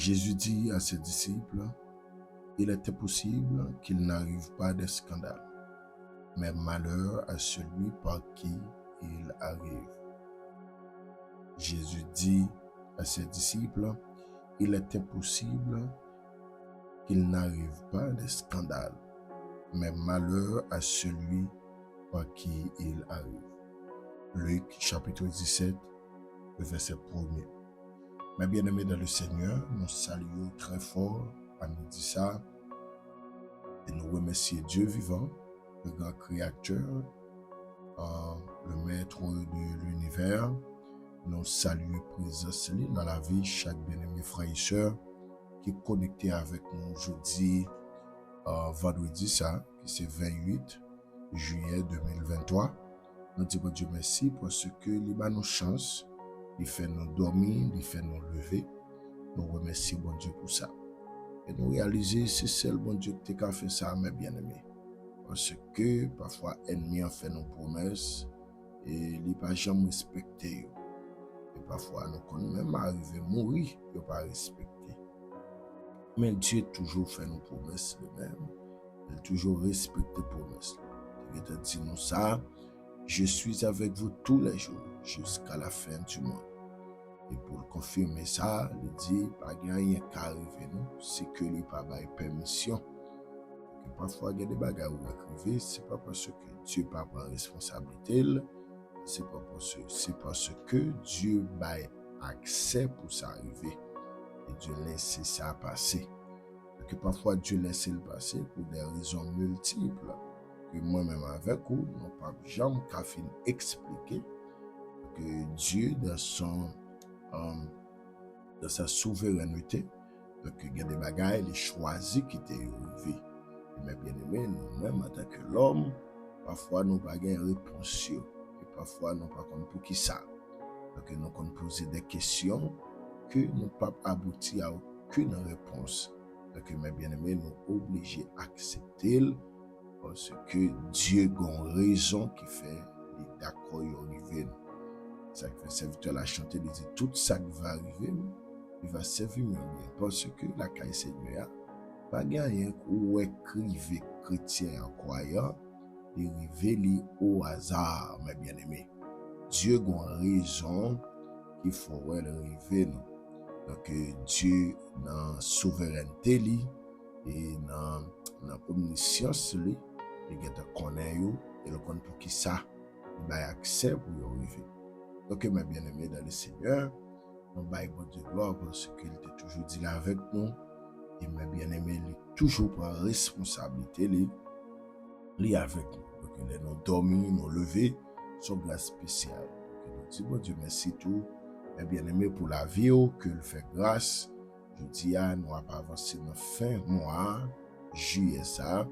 Jésus dit à ses disciples, il était possible qu'il n'arrive pas de scandale, mais malheur à celui par qui il arrive. Jésus dit à ses disciples, il était possible qu'il n'arrive pas de scandale, mais malheur à celui par qui il arrive. Luc chapitre 17, verset 1er. Mes bien-aimés dans le Seigneur, nous saluons très fort à midi ça et nous remercions Dieu vivant, le grand créateur, le maître de l'univers. Nous saluons présence dans la vie chaque bien-aimé frère et sœur qui est connecté avec nous aujourd'hui, vendredi ça, qui c'est 28 juillet 2023. Nous disons Dieu merci parce que il a nos chances, il fait nous dormir, il fait nous lever. Nous remercions bon Dieu pour ça. Et nous réalisons c'est seul bon Dieu qui a fait ça, mes bien-aimés. Parce que parfois, l'ennemi a fait nos promesses et il n'a pas jamais respecté. Et parfois, nous sommes même arrivés à mourir, il n'a pas respecté. Mais Dieu toujours fait nos promesses lui-même. Il a toujours respecté les promesses. Il a dit nous ça, je suis avec vous tous les jours jusqu'à la fin du monde. Et pour confirmer ça, il dit, pas rien qui arrive nous, c'est que lui pas de permission. Et parfois, il y a des bagages où écrivez, c'est pas parce que Dieu pas prend responsabilité, c'est parce que Dieu a accès pour ça arriver. Et Dieu laisse ça passer. Et parfois, Dieu laisse le passer pour des raisons multiples. Que moi-même avec vous, nous pas jamais qu'à fin expliquer que Dieu, dans sa souveraineté, il y a des bagages, il choisit qui t'est arrivé. Mais bien aimé, nous-mêmes, en tant que l'homme, parfois nous n'avons pas de réponse. Et parfois nous pas comme pour qui ça. Donc nous avons posé des questions que nous pas abouti à aucune réponse. Donc mes bien-aimés, nous sommes obligés d'accepter parce que Dieu a une raison qui fait d'accord arriver. Ça fait serviteur la chanter, il dit tout ça qui va arriver, il va servir mieux parce que la caille Seigneur pas gagner ou écrivez chrétien en croyant, il révèle au hasard, mes bien-aimés. Dieu a une raison qu'il faut arriver nous. Donc Dieu dans souveraineté et dans omniscience lui, il connaît yo et le connaît pour qui ça, il a accès pour y arriver. Donc mes bien-aimés dans le Seigneur, nous baillons de gloire parce qu'il était toujours dit là avec nous. Et mes bien-aimés, il toujours prend responsabilité li avec nous. Donc il nous dormi, nous lever, son grâce spéciale. Donc nous disons bon Dieu merci tout, mes bien-aimés pour la vie que il fait grâce. Je dis à nous pas avancer dans fin mois juillet ça.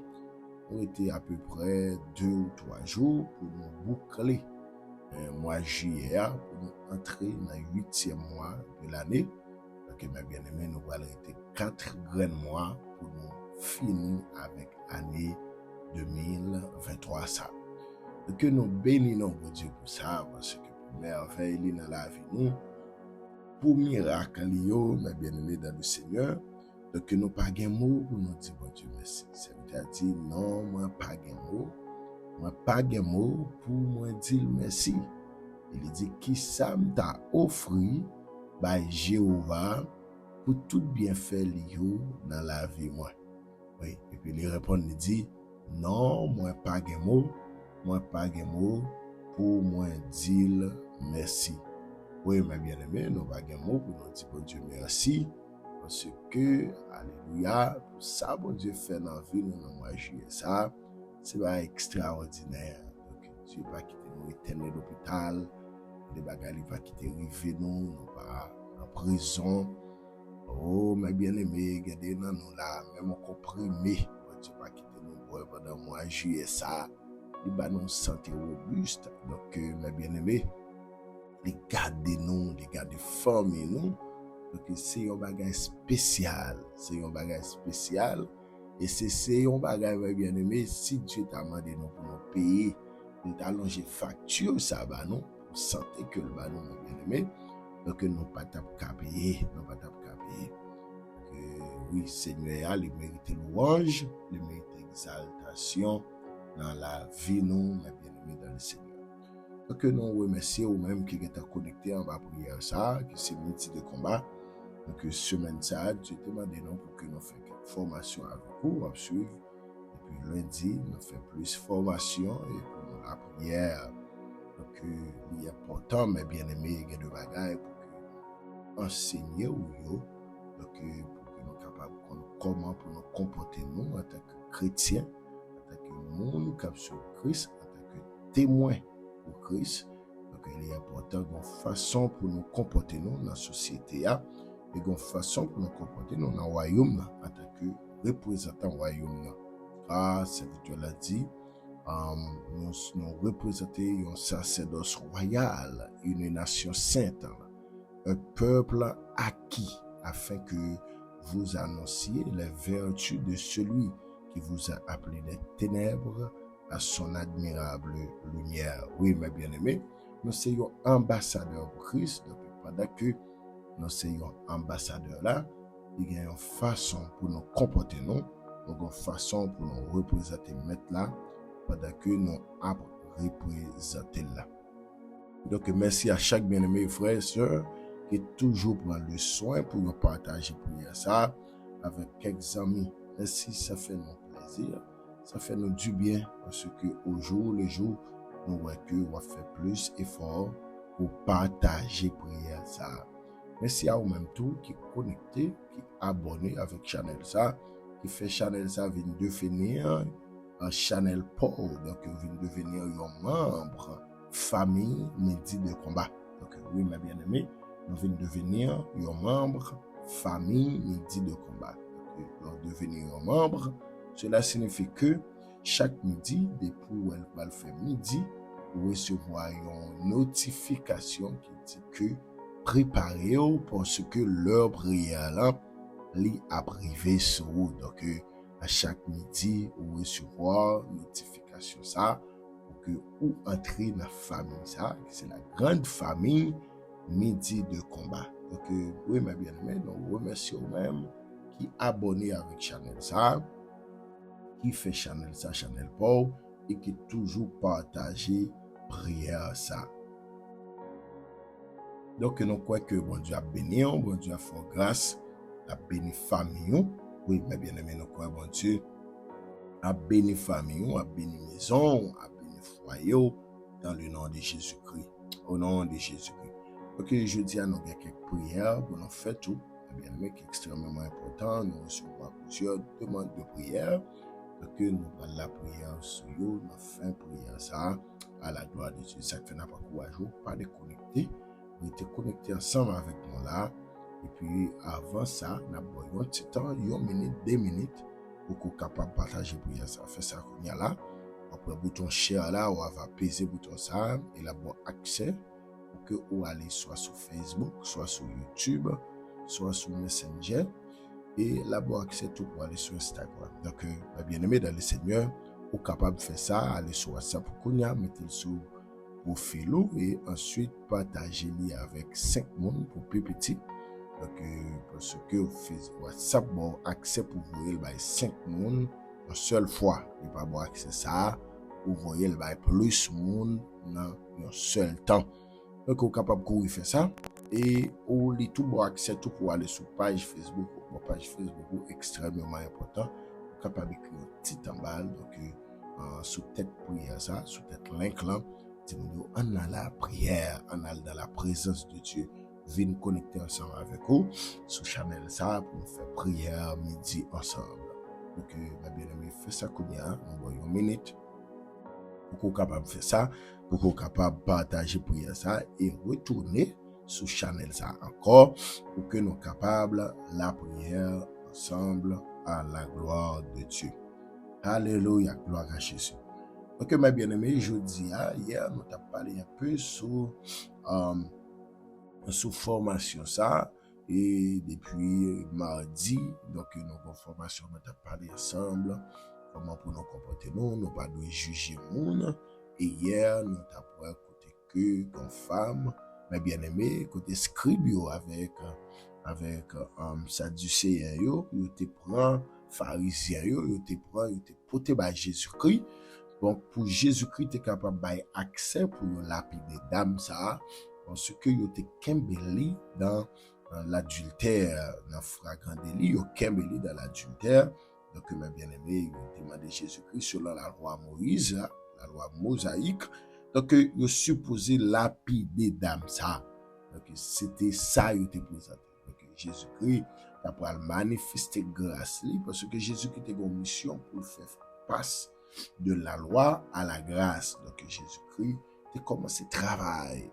On était à peu près 2 ou 3 jours pour nous boucler mois juillet pour nous entrer dans le 8e mois de l'année. Donc mes bien-aimés, nous allons être 4 grands mois pour nous finir avec l'année 2023 ça. Donc nous bénissons Dieu pour ça parce que pour merveille dans la vie nous, pour miracle mes bien-aimés dans le Seigneur. Donc nous pas de mots pour nous dire bon Dieu merci. C'est-à-dire non, moi pas de mots. Moi pas de mots pour moi dire merci. Il dit qui ça m'a offert by Jéhovah pour tout bienfait lié dans la vie moi. Oui, et puis il répond, il dit non, moi pas de mots, pour moi dire merci. Oui, mes bien-aimés, nous pas de mots pour nous dire bon Dieu merci parce que alléluia, pour ça bon Dieu fait dans la vie nous dans mois juillet ça, c'est pas extraordinaire. Donc Dieu pas quitter nous éternel l'hôpital, des bagages il va quitter river nous pas en prison. Oh, mes bien-aimés, regardez dans nous là, même comprimé, Dieu pas quitter nous pendant mois juillet ça, il va nous santé robuste. Donc mes bien-aimés, les garder nous, les garder famille nous. Donc c'est un bagage spécial, et c'est un bagage bien aimé. Si Dieu t'a demandé nous pour nous payer, nous t'allonger facture ça va nous pour santé que le va nous bien aimé. Donc nous pas payer. oui, Seigneur, il mérite louange, il mérite exaltation dans la vie, nous, mes bien-aimés dans le Seigneur. Donc, nous remercions ou même qui est connecté en bas prière, ça, que c'est midi de combat. Donc, semaine ça, Dieu demande nous pour que nous fassions quelques formations avec vous, à suivre. Et puis lundi, nous faisons plus de formation et pour la prière. Donc, il est important, mes bien-aimés, il y a de bagailles pour que nous enseignions ou yo. Donc, pour que nous soyons capables de comment pour nous comporter nous en tant que chrétiens, en tant que monde qui sur Christ, en tant que témoins pour Christ. Donc, il est important d'une façon pour nous comporter nous dans la société et d'une façon pour nous comporter nous dans le royaume en tant que représentants du royaume. Car, serviteur l'a dit, nous représentons un sacerdoce royal, une nation sainte, un peuple acquis, afin que vous annonciez les vertus de celui qui vous a appelé des ténèbres à son admirable lumière. Oui, mes bien-aimés, nous sommes ambassadeurs pour Christ, donc pendant que nous sommes ambassadeurs là, il y a une façon pour nous comporter nous, une façon pour nous représenter maintenant, pendant que nous représenter là. Donc, merci à chaque bien-aimé frère et sœur qui toujours prend le soin pour nous partager pour ça avec quelques amis. Merci, ça fait nous plaisir, ça fait nous du bien parce que au jour le jour, nous voyons que on va faire plus d'efforts pour partager prière ça. Merci à vous-même tout qui est connecté, qui est abonné avec Channel ça, qui fait Channel ça vient de devenir un Channel Paul, donc vient de devenir un membre famille Midi de combat. Donc oui, mes bien-aimés, nous venons devenir un membre famille Midi de combat. Donc devenir un membre, cela signifie que chaque midi, depuis où elle va le faire midi, vous recevrez une notification qui dit que préparez-vous parce que l'heure prière là, a privé sur vous. Donc à chaque midi, vous recevrez une notification ça pour que vous entrez dans la famille ça, c'est la grande famille Midi de combat. Donc oui, mes bien-aimés, nous remercions même qui abonné avec Channel ça, qui fait Channel ça, Channel Paul, et qui toujours partagé prière ça. Donc nous croyons que bon Dieu a béni, bon Dieu a fait grâce, a béni famille. Oui, mes bien-aimés, nous croyons bon Dieu a béni famille, a béni maison, a béni foyer, dans le nom de Jésus-Christ. Au nom de Jésus-Christ. Donc je dis à nous quelques prières pour nous faire tout. Bien aimé, qui est extrêmement important, nous recevons plusieurs demandes de prière. Donc nous prenons la prière sur nous, nous faisons prière ça à la gloire de Dieu. Ça fait n'a pas courage, pas de connecter. Vous êtes connectés ensemble avec nous là. Et puis avant ça, nous avons un petit temps, 1 minute, 2 minutes, pour qu'on soit capable de partager prière ça. Fait ça qu'on y a là. Après le bouton share là, on va peser le bouton ça et là, bon accès pour que vous allez soit sur Facebook, soit sur YouTube, soit sur Messenger, et là, bon accès tout pour aller sur Instagram. Donc, bien aimé dans le Seigneur, vous êtes capable de faire ça, aller sur WhatsApp pour qu'on y a, mettez le sur profil et ensuite partagez-le avec 5 personnes pour plus petit. Donc, parce que WhatsApp, bon accès pour voir 5 personnes une seule fois. Il n'y a pas bon accès ça, vous voyez plus de monde dans un seul temps. Donc, vous êtes capable de faire ça. Et vous avez tout bon accès tout pour aller sur page Facebook. Mon page Facebook est extrêmement important. Vous êtes capable d'écrire un petit emballe. Donc, sous tête prière ça, sous tête link là. On a la prière, on a dans la présence de Dieu. Venez connecter ensemble avec vous sur Channel ça pour nous faire prière midi ensemble. Donc, bien aimé, faites ça comme ça. On va une minute. Pour qu'on capable de faire ça, pour qu'on capable de partager prière ça et retourner sur Channel ça encore pour que nous capables la prière ensemble à la gloire de Dieu. Alléluia, gloire à Jésus. Ok, mes bien-aimés, je dis hier, nous avons parlé un peu sur formation ça et depuis mardi, donc nous avons formation, nous avons parlé ensemble. Comment pour nous comporter nous pas de juger monde. Et hier, nous avons écouté que comme femme, mais bien aimé, côté scribio avec avec Sadducéens yo te prend pharisiens yo te prend yo te porté par Jésus-Christ. Donc pour Jésus-Christ t'es capable d'avoir accès pour yo lapider dame ça parce que yo te kembeli dans l'adultère, dans flagrant délit, yo kembeli dans l'adultère. Donc mes bien-aimés, yo demandé Jésus-Christ selon la loi Moïse, la loi mosaïque. Donc yo supposé lapider dame ça. Donc c'était ça yo te présenté. Donc Jésus-Christ a pour manifester grâce li parce que Jésus-Christ était une mission pour faire face de la loi à la grâce. Donc Jésus-Christ a commencé travail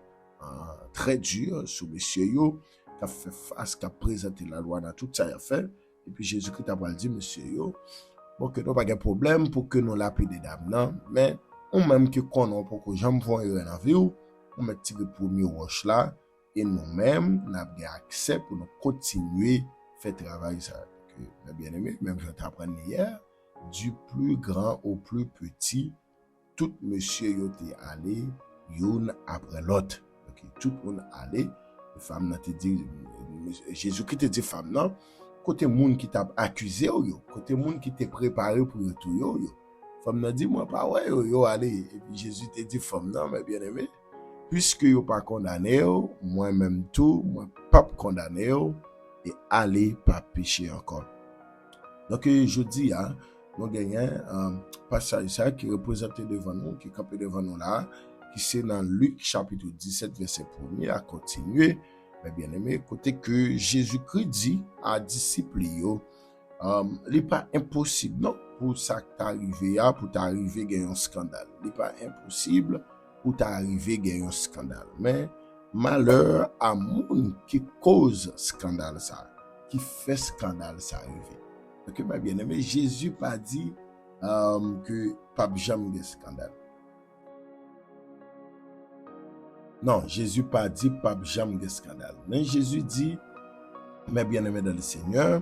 très dur sur monsieur yo qui a fait face, qui a présenté la loi dans tout ça il a fait. Et puis Jésus-Christ a dit monsieur yo bon que nous pas de problème pour que nous lapider dame non, mais on même que connaît pour que j'aime voir dans vie on met tirer premier roche là et nous-mêmes n'a bien accès pour nous continuer faire travail ça. Que bien aimé même je t'apprends hier du plus grand au plus petit tout monsieur yo te allé yon après l'autre. OK, tout le monde allé femme n'a te dit Jésus-Christ te dit femme non côté monde qui t'a accusé yo côté monde qui t'a préparé pour tout yo femme n'a dit moi pas ouais yo allez et puis Jésus te dit femme non mais bien aimé puisque yo pas condamné moi même tout moi pas condamné et allez pas pécher encore. Donc je dis nous gagnons passage ça qui représenté devant nous qui campé devant nous là qui c'est dans Luc chapitre 17 verset 1er à continuer. Mais bien aimé, côté que Jésus-Christ dit à disciples yo, n'est pas impossible non pour ça t'arriver pour t'arriver gagner un scandale. N'est pas impossible pour t'arriver gagner un scandale. Mais malheur à monde qui cause scandale ça, qui fait scandale ça arriver. Donc ma bien aimé, Jésus pas dit que pas jamais de scandale. Non, Jésus pas dit pas jamais de scandale. Mais Jésus dit, mes bien-aimés dans le Seigneur,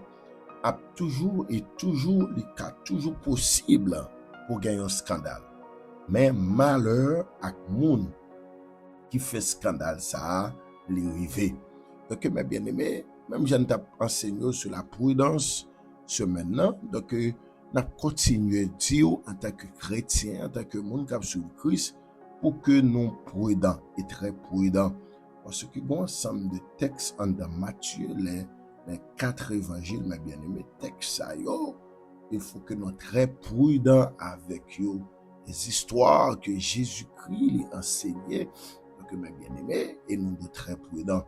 a toujours et toujours, il est toujours possible pour gagner un scandale. Mais malheur à moun qui fait scandale ça, l'arrivé. Donc mes bien-aimés, même j'en t'ai enseigné sur la prudence ce maintenant. Donc n'a continué dire en tant que chrétien, en tant que monde qui a suivi Christ, pour que nous prudents et très prudents. Parce que bon ensemble de textes en dans Matthieu, les 4 évangiles, mes bien-aimés, textes ça yo, il faut que nous soyons très prudents avec eux. Les histoires que Jésus-Christ a enseignées, donc mes bien-aimés, et nous sommes très prudents.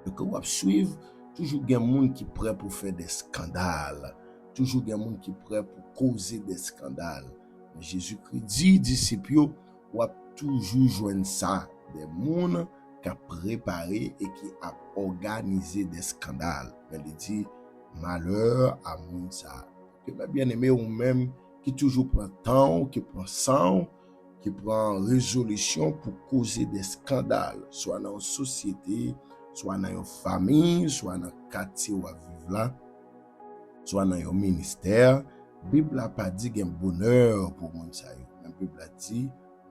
Donc on va suivre, toujours il y a des gens qui sont prêts pour faire des scandales. Toujours il y a des gens qui sont prêts pour causer des scandales. Mais Jésus-Christ dit, disciples, ou a toujours joindre ça des gens qui a préparé et qui a organisé des scandales. Mais il dit malheur à moun ça. Que bien aimé ou même qui toujours prend temps, qui prend sang, qui prend résolution pour causer des scandales, soit dans une société, soit dans une famille, soit dans un quartier où on vit là, soit dans un ministère. La Bible n'a pas dit qu'il y a un bonheur pour moun ça. La Bible a dit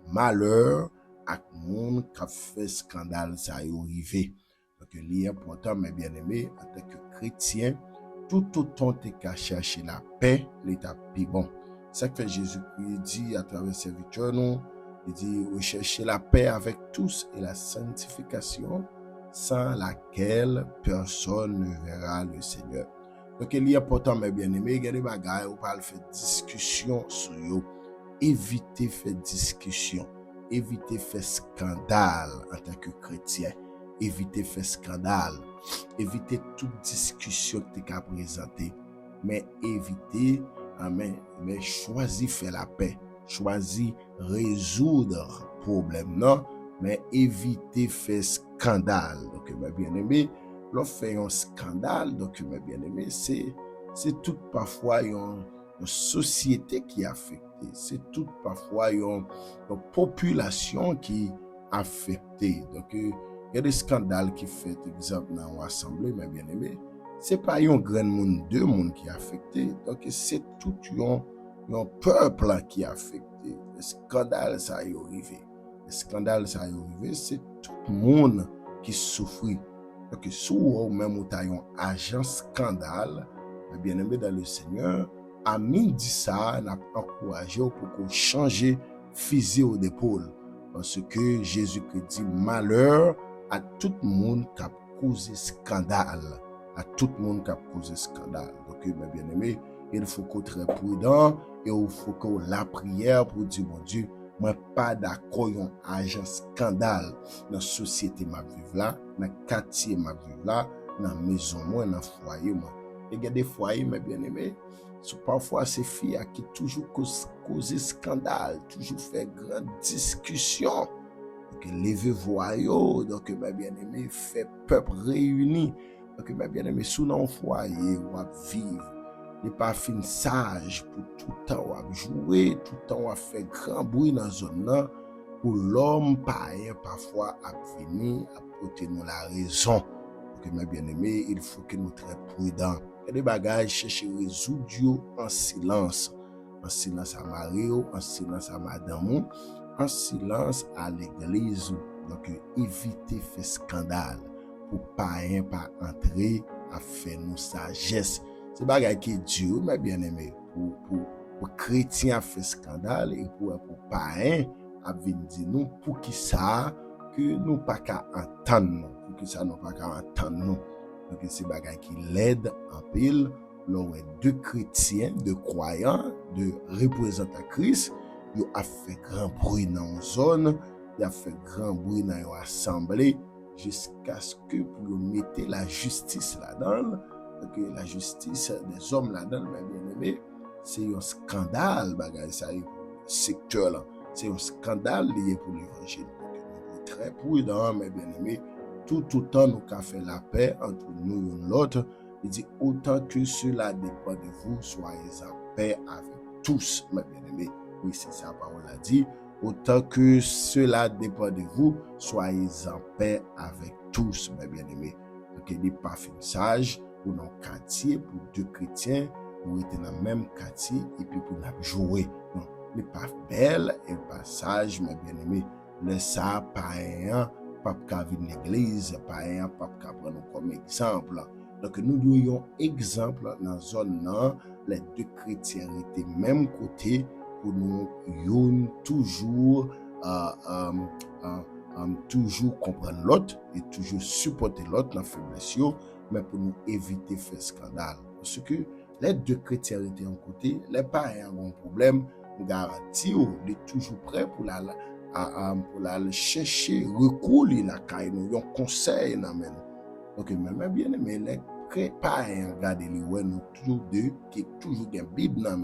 malheur à moun qui a fait scandale ça y arrivé. Donc il est important mes bien-aimés en tant que chrétien tout autant qu'à chercher la paix l'état plus bon. C'est ce que Jésus-Christ dit à travers ses serviteurs nous, il dit recherchez la paix avec tous et la sanctification sans laquelle personne ne verra le Seigneur. Donc il est important mes bien-aimés, il y a des bagages où parle faire discussion sur eux. Évitez faire discussion, évitez faire scandale en tant que chrétien, évitez faire scandale, évitez toute discussion que tu as présentée, mais évitez, amen, mais choisis faire la paix, choisis résoudre problème, non, mais évitez faire scandale. Donc mes bien-aimés, lorsqu'on fait un scandale, donc mes bien-aimés, c'est tout parfois une société qui est affectée. C'est tout parfois une population qui est affectée. Donc, il y a des scandales qui fait exemple dans l'assemblée, mes bien-aimés. C'est pas un grand monde, deux mondes qui est affecté. Donc, c'est tout un peuple qui est affecté. Le scandale, ça est arrivé. Le scandale, ça est arrivé, c'est tout le monde qui souffre. Donc, si ou même ou un agent scandale, mais bien aimé dans le Seigneur, Amin dit ça, n'a encouragé pour qu'on change fusil aux épaules. Parce que Jésus-Christ dit malheur à tout le monde qui a causé scandale. À tout le monde qui a causé scandale. Donc, mes bien-aimés, il faut qu'on soit très prudent et il faut qu'on la prière pour dire, mon Dieu, moi pas d'accord yon agent scandale dans la société ma vive là, dans le quartier ma vive là, dans la maison moi, dans le foyer moi. Et il y a des foyers, mes bien-aimés, parfois ces filles qui toujours cause scandale, toujours fait grande discussion. Donc, lever voyou, donc, mes bien-aimés, fait peuple réuni. Donc, mes bien-aimés, sous dans le foyer, on va vivre. Il n'est pas fin sage pour tout le temps à jouer, tout le temps à faire grand bruit dans la zone pour l'homme païen parfois à venir à porter nous la raison. Donc, mes bien-aimés, il faut que nous soyons très prudents. Et des bagages chercher résoudre en silence à Mario, en silence à madame, en silence à l'église. Donc, éviter faire scandale pour païen pas entrer à faire nous sagesse. C'est bagay qui est dur, mais bien aimé, pour chrétien à faire scandale et pour païen à venir dire nous pour qui ça que nous pas qu'à entendre, pour qui ça nous pas qu'à entendre nous. Donc c'est bagay qui l'aide en pile, l'on est deux chrétiens, deux croyants, deux représentants Christ, ils ont fait grand bruit dans une zone, ils ont fait grand bruit dans une assemblée jusqu'à ce que pour mettre la justice là-dedans. Que la justice des hommes là-dedans, bien aimé, c'est un scandale, bagay ça, secteur là. C'est un scandale lié pour l'évangile. Donc, nous sommes très prudents, mes bien-aimés. Tout autant nous avons fait la paix entre nous et l'autre. Il dit, autant que cela dépend de vous, soyez en paix avec tous, mes bien-aimés. Oui, c'est ça, la parole a dit. Autant que cela dépend de vous, soyez en paix avec tous, mes bien-aimés. Donc, il n'est pas fin sage. Pour nos quartiers, pour deux chrétiens, nous étions dans le même quartier et puis pour nous jouer. Non, n'est pas belle et pas sage, mes bien-aimés. Laisse ça, païen, pas qu'à venir l'église, païen, pas qu'à prendre comme exemple. Donc, nous doyons exemple dans la zone, les deux chrétiens étaient même côté pour nous toujours toujours comprendre l'autre et toujours supporter l'autre dans la faiblesse, mais pour nous éviter de faire scandale. Parce que les deux chrétiens étaient en côté, les païens ont un problème, nous garantissons, ils sont toujours prêts pour la chercher, recours la caille, nous un conseil dans nous. Donc, même bien aimé, les païens regardent les nous toujours deux, qui toujours une Bible dans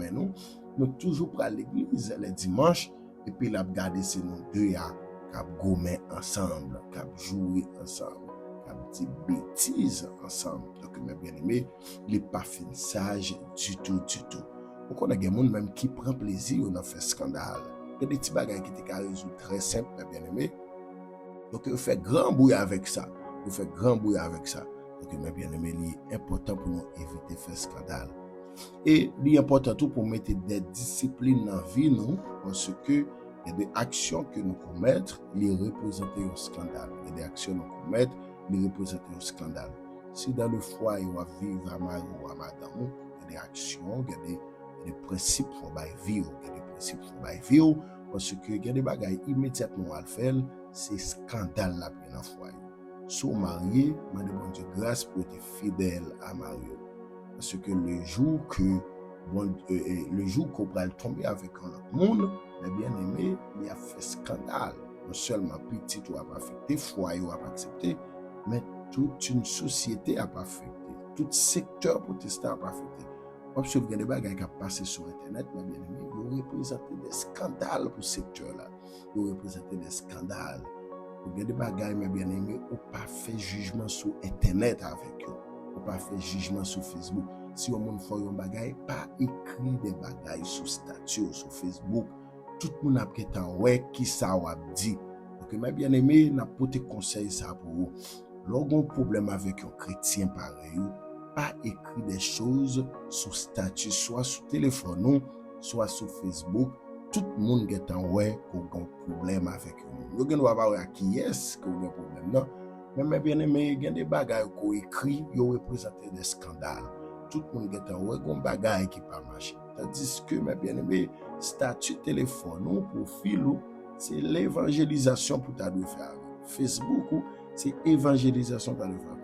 nous toujours pour l'église les dimanches, et puis la garder c'est nous deux à gommer ensemble, à jouer ensemble. Des bêtises ensemble. Donc, mes bien-aimés, il n'est pas fin sage du tout. Donc, on a des gens même qui prennent plaisir à faire scandale. Il y a des petits bagages qui étaient résolus très simples, mes bien-aimés. Donc, on fait grand bruit avec ça. Donc, mes bien-aimés, il est important pour nous éviter de faire scandale. Et il est important tout pour mettre des disciplines dans la vie, nous, parce que il y a des actions que nous commettons, les représenter un scandale. Il y a des actions que nous commettons, les représenter un scandale. Si dans le foyer, on va vivre à Marie ou à Madame, il y a des actions, il y a des principes qu'il faut vivre, parce que il y a des bagages immédiatement à le faire, c'est scandale là dans le foyer. Si vous mariez, je demande Dieu grâce pour être fidèle à Mario. Parce que le jour qu'on va tomber avec un autre monde, les bien-aimés, il a fait scandale. Non seulement petit ou a pas affecté, foyer ou a pas accepté, mais toute une société a pas affecté. Tout secteur protestant a pas affecté. Parce que vous avez des bagages qui passé sur Internet, mes bien-aimés, ils représentent des scandales pour ce secteur-là. Ils représentent des scandales. Vous avez des bagages, mes bien-aimés, ou pas fait jugement sur Internet avec eux. Ou pas fait jugement sur Facebook. Si on monde fait un bagage, pas écrit des bagages sur statut, sur Facebook. Tout le monde a pris temps, ouais, qui ça a dit. Donc, mes bien-aimés, n'a pas de conseil ça pour vous. Lorsqu'on a un problème avec un chrétien pareil, pas écrit des choses sur statut, soit sur téléphone, soit sur Facebook. Tout le monde est en ouais qu'on a un problème avec eux. Vous ne pouvez pas voir qui est-ce que vous avez un problème. Non, Mais mes bien-aimés, il y a des bagages qu'on écrit, ils représentent des scandales. Tout le monde est en ouais, un bagage qui pas marché. Tandis que mes bien-aimés, statut téléphone ou profil, c'est l'évangélisation pour ta faire. Facebook, c'est évangélisation pour ta faire.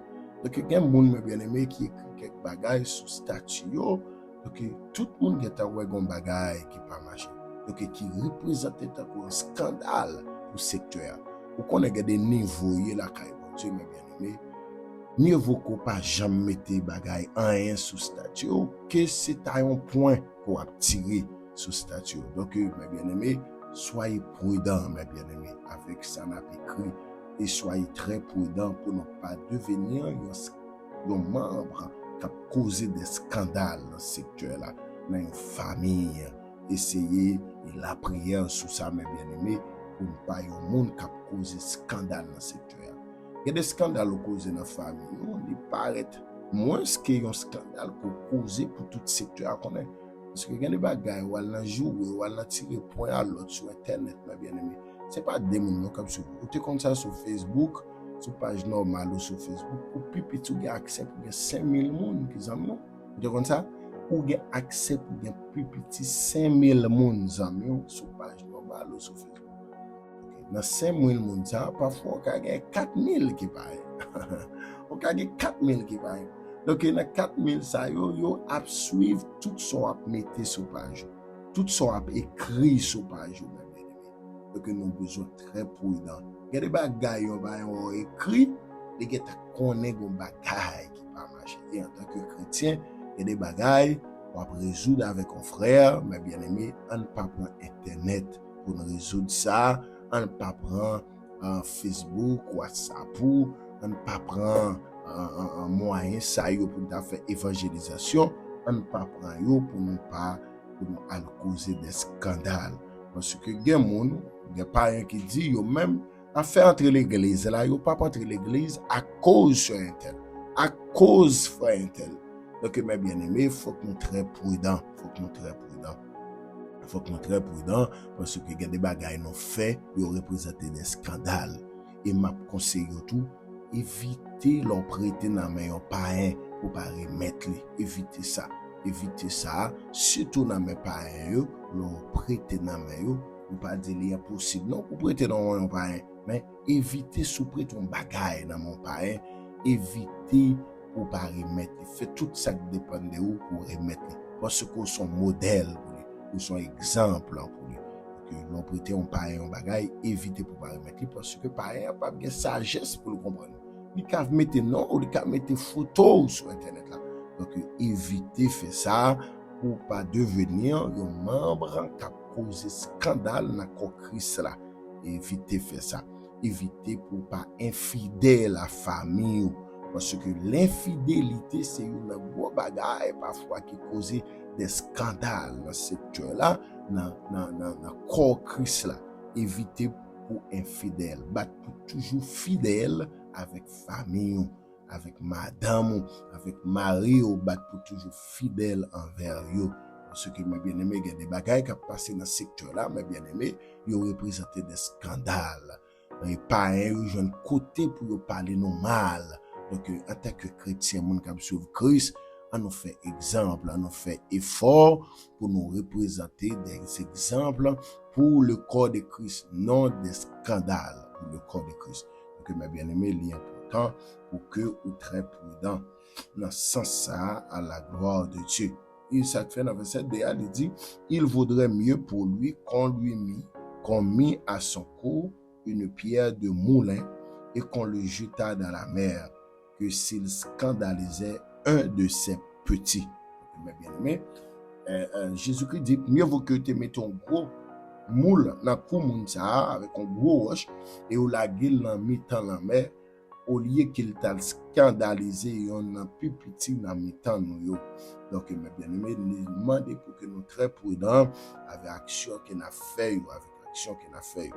Donc, il y a des gens, mes bien-aimés, qui écrit quelques bagages sur statut. Donc, tout le monde est en ouais, un bagage qui pas marché. Donc, qui représente un scandale pour le secteur. Ou qu'on a des niveaux, il y a la caille. Dieu, mes bien-aimés, mieux vaut qu'on pas jamais mettre bagaille en rien sous statut que c'est à un point qu'on a tiré sous statut. Donc, mes bien-aimés, soyez prudents, mes bien-aimés, avec ça n'a écrit, et soyez très prudents pour ne pas devenir un membre qui a causé des scandales dans ce secteur-là, dans une famille. Essayez la prière sous ça, mes bien-aimés, pour ne pas y avoir un monde qui a causé scandale dans ce secteur. Il y a des scandales causés dans la famille. Il paraît moins qu'il y a un scandale causé pour tout secteur qu'on est. Parce que il y a des bagages où on a joué, où on a tiré point à l'autre sur Internet, mes bien-aimés. Ce n'est pas des gens comme ça. Vous êtes comme ça sur Facebook, sur page normale ou sur Facebook, ou puis tu as accès pour 5000 personnes qui ont vous êtes comme ça, ou vous avez accès pour plus petit 5000 personnes sur page normale ou sur Facebook. Dans 5000 personnes, parfois, on a 4000 qui parlent. On a 4000 qui parlent. Donc, dans 4000, ça, yo a suivre tout ce qu'on a mis sur page. Tout ce qu'on a écrit sur page. Donc, nous avons besoin très prudent. Il y a des bagages qui ont écrit, et qui connaissent des bagages qui ne pas marcher. Et en tant que chrétien, il y a des bagages qu'on va résoudre avec un frère, mais bien aimé, on ne peut pas prendre Internet pour nous résoudre ça. On ne peut pas prendre Facebook, WhatsApp, on ne peut pas prendre un moyen ça pour faire évangélisation, on ne peut pas prendre pour ne pas causer des scandales. Parce que il y a des parents qui disent yo même à faire entrer l'église là, yo pas entrer l'église à cause sur Intel, à cause frère Intel. Donc mes bien-aimés, il faut que nous très prudents, faut que nous très prudents parce que il y a des bagages nous fait, ils représentent des scandales. Et m'a conseillé tout éviter l'en prêter dans mes parents pour pas remettre les. Évitez ça, surtout dans mes parents, l'en prêter dans mes pour pas dire il est impossible non pour prêter dans mon parent, mais évitez sous prêter un bagage dans mon parent, évitez pour pas remettre. Faites tout ça qui dépend de vous pour remettre parce que sont modèle pour lui, ils sont exemple pour lui. Que l'on prêter un parent un bagage, évitez pour pas remettre parce que parent n'a pas de sagesse pour le comprendre. Ils peuvent mettre non ou ils peuvent mettre photo sur internet là. Donc évitez faire ça pour pas devenir un membre qui a causé scandale dans le Christ là. Évitez faire ça. Évitez pour pas infidèle la famille parce que l'infidélité c'est une gros bagaille parfois qui cause des scandales dans ce secteur là dans corps Christ là. Évitez pour infidèle, pour toujours fidèle avec famille, avec madame, avec mari, pour toujours fidèle envers eux. Parce que mes bien-aimés, il y a des bagailles qui passent dans ce secteur-là, mes bien-aimés, ils ont représenté des scandales. Les parents, ils ont un côté pour parler nous mal. Donc, en tant que chrétien, mon qui suivre Christ, on nous fait exemple, on nous fait effort pour nous représenter des exemples pour le corps de Christ, non des scandales pour le corps de Christ. Donc, mes bien-aimés, il est important pour que vous très prudent dans ce sens-là à la gloire de Dieu. Et ça fait dans le verset 2, il dit, il vaudrait mieux pour lui qu'on mit à son cou une pierre de moulin et qu'on le jeta dans la mer, que s'il scandalisait un de ses petits. Mes bien-aimés, Jésus-Christ dit, mieux vaut que tu mettes un gros moule dans le cou avec un gros roche et ou la gueule dans mi-temps la mer, au lieu qu'il t'a scandalisé, on a plus petit dans mi-temps nous. Donc, mes bien-aimés, nous demandons pour que nous très prudents avec l'action qu'on a fait ou avec l'action qu'on a fait.